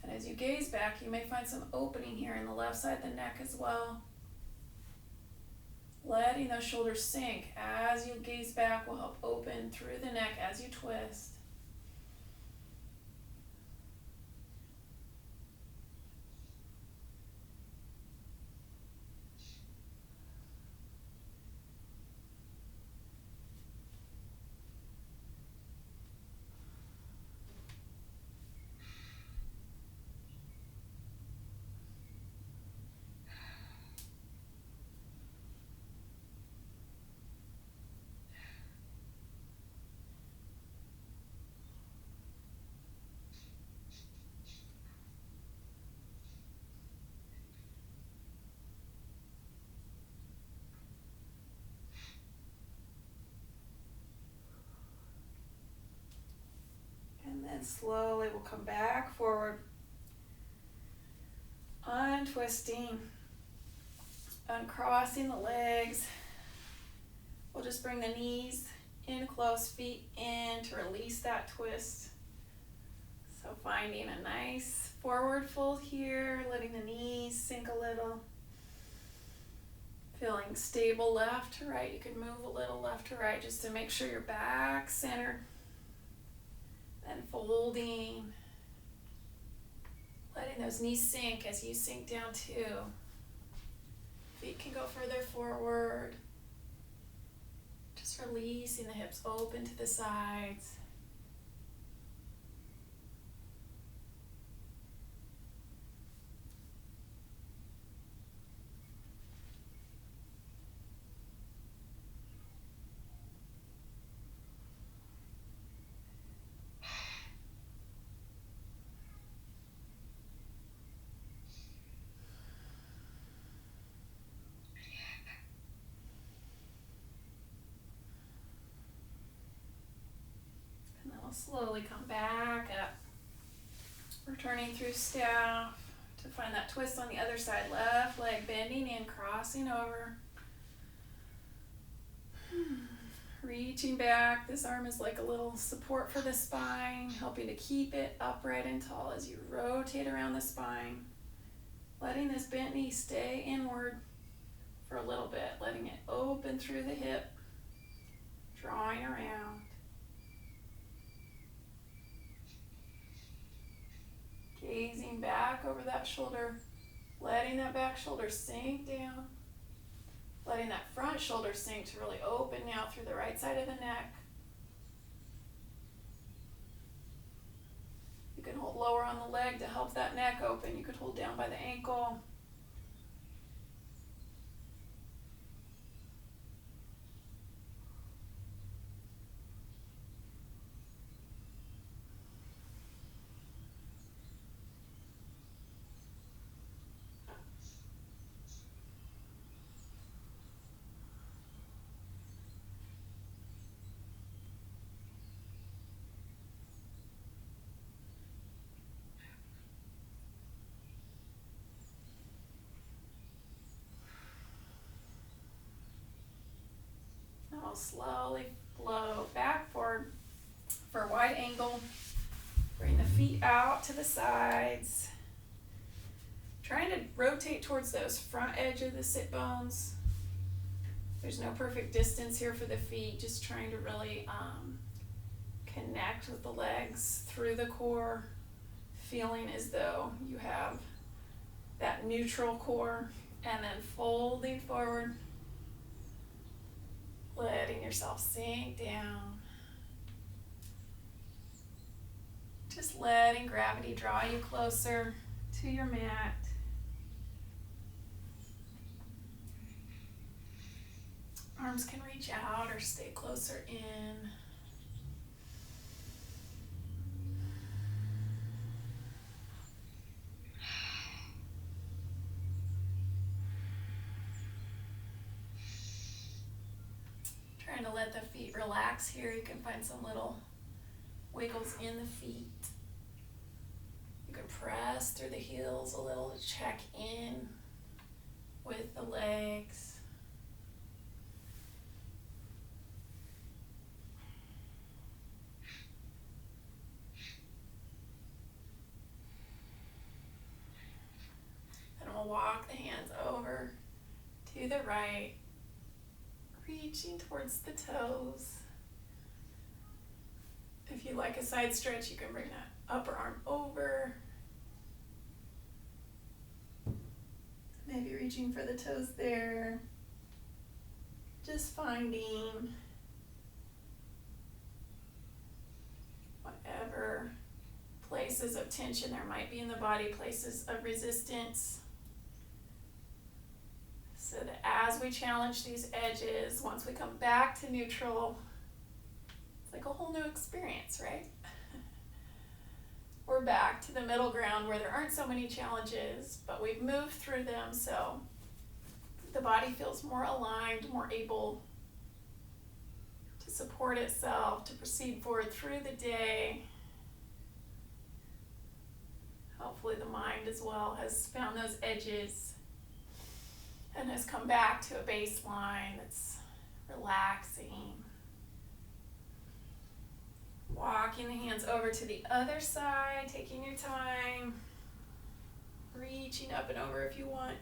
And as you gaze back, you may find some opening here in the left side of the neck as well. Letting those shoulders sink as you gaze back will help open through the neck as you twist. And then slowly we'll come back forward, untwisting, uncrossing the legs. We'll just bring the knees in close, feet in to release that twist. So finding a nice forward fold here, letting the knees sink a little. Feeling stable left to right. You can move a little left to right just to make sure you're back centered. Then folding, letting those knees sink as you sink down too. Feet can go further forward. Just releasing the hips open to the sides. Slowly come back up, returning through staff to find that twist on the other side. Left leg bending in, crossing over, reaching back. This arm is like a little support for the spine, helping to keep it upright and tall as you rotate around the spine. Letting this bent knee stay inward for a little bit, letting it open through the hip, drawing around. Gazing back over that shoulder, Letting that back shoulder sink down. Letting that front shoulder sink to really open now through the right side of the neck. You can hold lower on the leg to help that neck open. You could hold down by the ankle. Now we'll slowly flow back forward for a wide angle. Bring the feet out to the sides. Trying to rotate towards those front edge of the sit bones. There's no perfect distance here for the feet, just trying to really connect with the legs through the core, feeling as though you have that neutral core, and then folding forward, letting yourself sink down. Just letting gravity draw you closer to your mat. Arms can reach out or stay closer in. Trying to let the feet relax here. You can find some little wiggles in the feet. You can press through the heels a little to check in with the legs. Then we'll walk the hands over to the right, reaching towards the toes. If you like a side stretch, you can bring that upper arm over. Maybe reaching for the toes there. Just finding whatever places of tension there might be in the body, places of resistance. So that as we challenge these edges, once we come back to neutral, it's like a whole new experience, right? We're back to the middle ground where there aren't so many challenges, but we've moved through them, so the body feels more aligned, more able to support itself, to proceed forward through the day. Hopefully the mind as well has found those edges and has come back to a baseline that's relaxing. Walking the hands over to the other side, taking your time, reaching up and over if you want.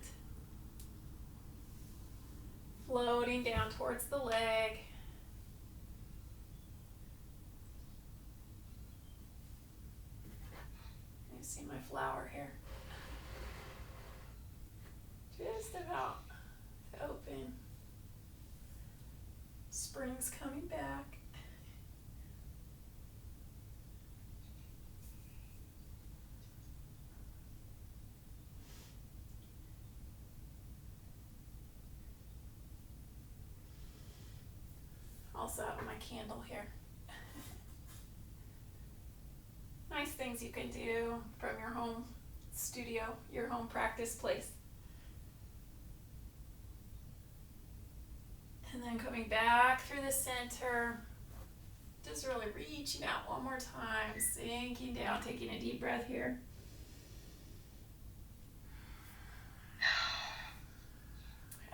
Floating down towards the leg. You see my flower here. Just about to open. Spring's coming back. Also have my candle here. Nice things you can do from your home studio, your home practice place. And then coming back through the center, just really reaching out one more time, sinking down, taking a deep breath here.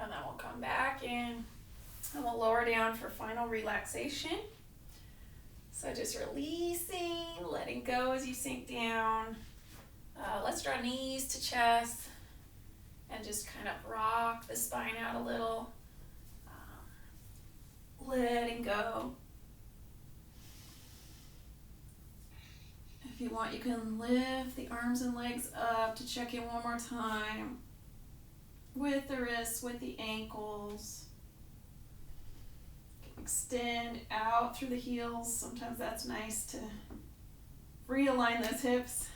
And then we'll come back in. And we'll lower down for final relaxation. So just releasing, letting go as you sink down. Let's draw knees to chest and just kind of rock the spine out a little. Letting go. If you want, you can lift the arms and legs up to check in one more time. with the wrists, with the ankles. Extend out through the heels. Sometimes that's nice to realign those hips.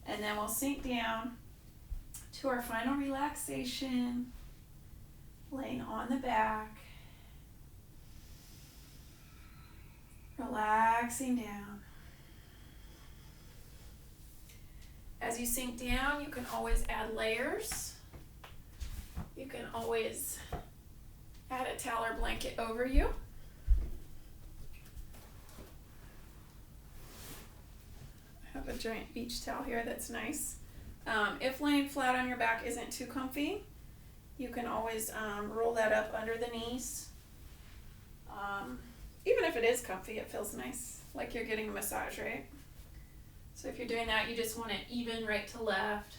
And then we'll sink down to our final relaxation, laying on the back, relaxing down. As you sink down, you can always add layers. You can always add a towel or blanket over you. I have a giant beach towel here that's nice. If laying flat on your back isn't too comfy, you can always roll that up under the knees. Even if it is comfy, it feels nice, like you're getting a massage, right? So if you're doing that, you just want it even right to left.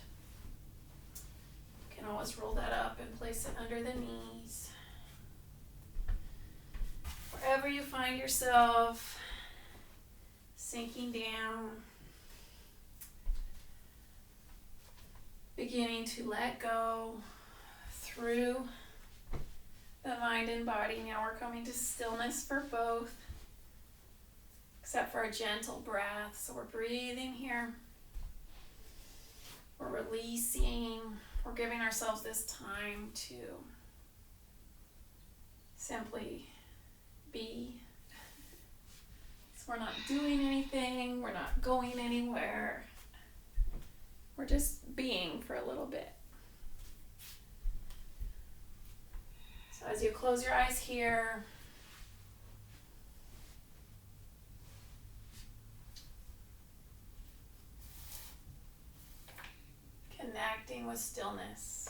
You can always roll that up and place it under the knees. Wherever you find yourself, sinking down, beginning to let go through the mind and body. Now we're coming to stillness for both, except for a gentle breath. So we're breathing here. We're releasing. We're giving ourselves this time to simply be. So we're not doing anything. We're not going anywhere. We're just being for a little bit. So as you close your eyes here, connecting with stillness.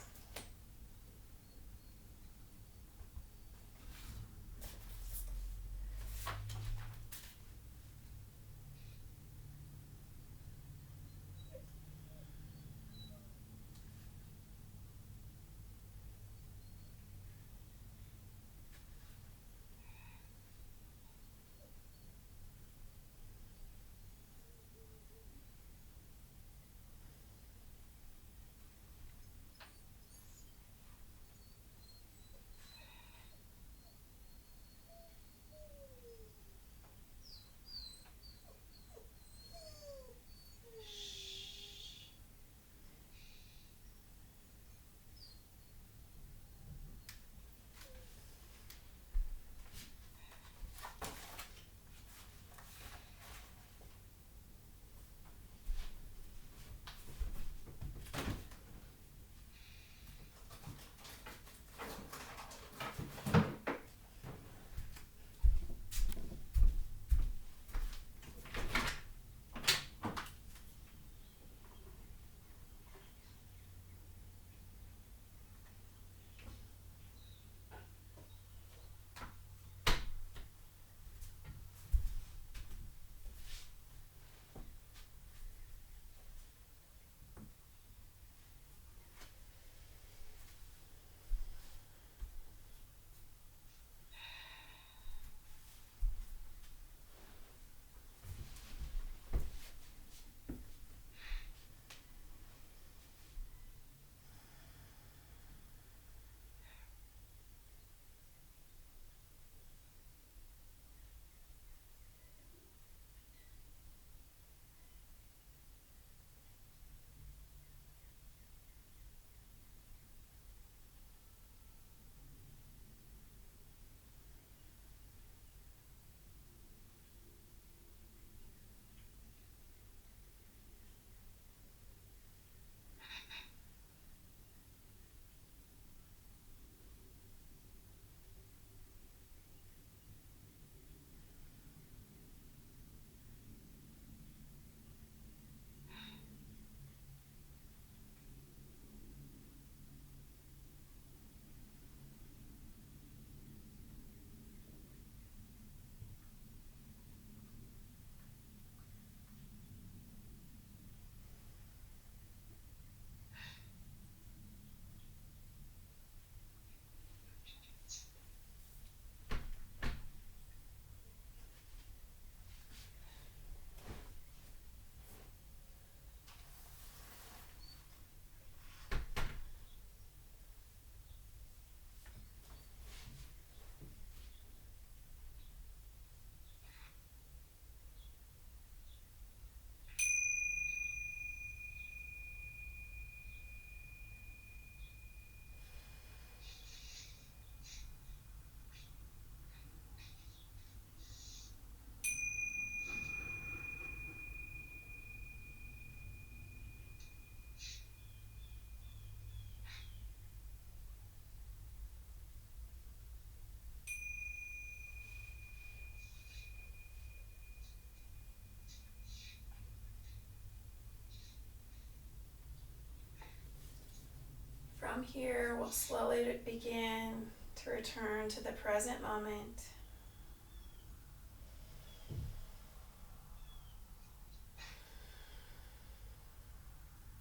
from here, we'll slowly begin to return to the present moment.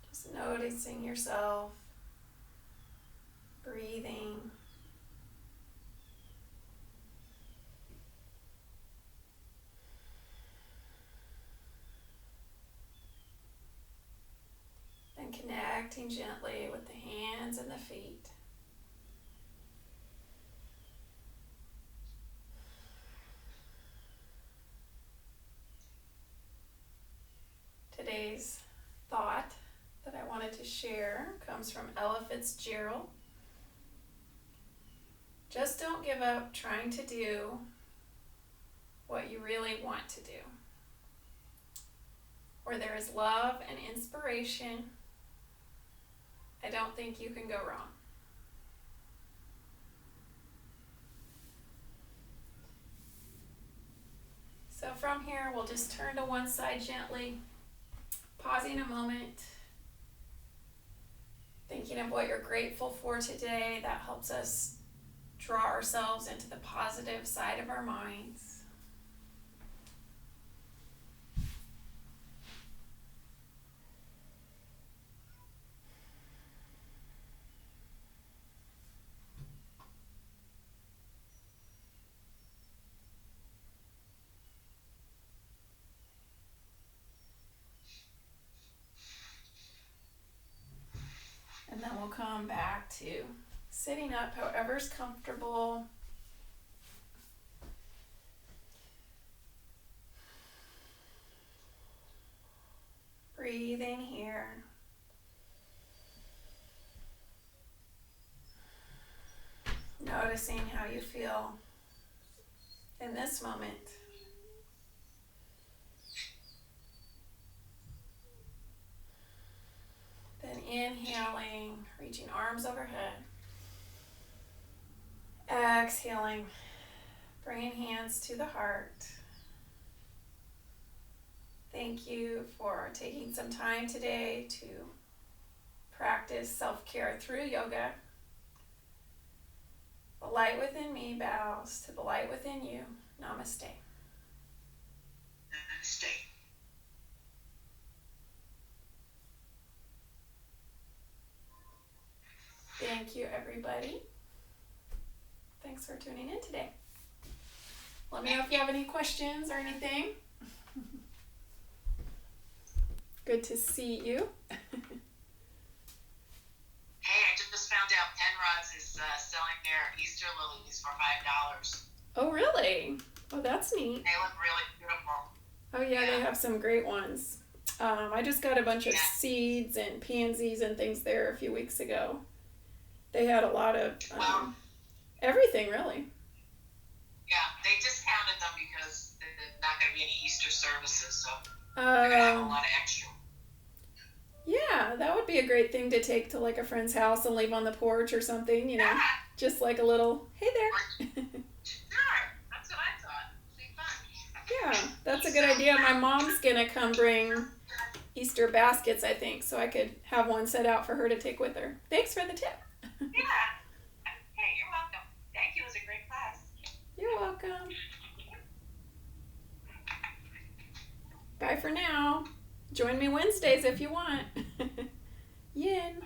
Just noticing yourself breathing. And connecting gently with the hands and the feet. Today's thought that I wanted to share comes from Ella Fitzgerald. Just don't give up trying to do what you really want to do. Where there is love and inspiration, I don't think you can go wrong. So from here, we'll just turn to one side gently, pausing a moment, thinking of what you're grateful for today. That helps us draw ourselves into the positive side of our minds. And then we'll come back to sitting up however's comfortable. Breathe in here. Noticing how you feel in this moment. Then inhaling, reaching arms overhead. Exhaling, bringing hands to the heart. Thank you for taking some time today to practice self-care through yoga. The light within me bows to the light within you. Namaste. Namaste. Thank you, everybody. Thanks for tuning in today. Let me know if you have any questions or anything. Good to see you. Hey, I just found out Penrod's is selling their Easter lilies for $5. Oh, really? Oh, that's neat. They look really beautiful. Oh, yeah, they have some great ones. I just got a bunch of seeds and pansies and things there a few weeks ago. They had a lot of everything, really. Yeah, they discounted them because there's not going to be any Easter services, so they're going to have a lot of extra. Yeah, that would be a great thing to take to like a friend's house and leave on the porch or something, you know, just like a little, hey there. Sure, that's what I thought. It'd be fun. Yeah, that's a good idea. My mom's going to come bring Easter baskets, I think, so I could have one set out for her to take with her. Thanks for the tip. Yeah. Hey, you're welcome. Thank you. It was a great class. You're welcome. Bye for now. Join me Wednesdays if you want. Yin.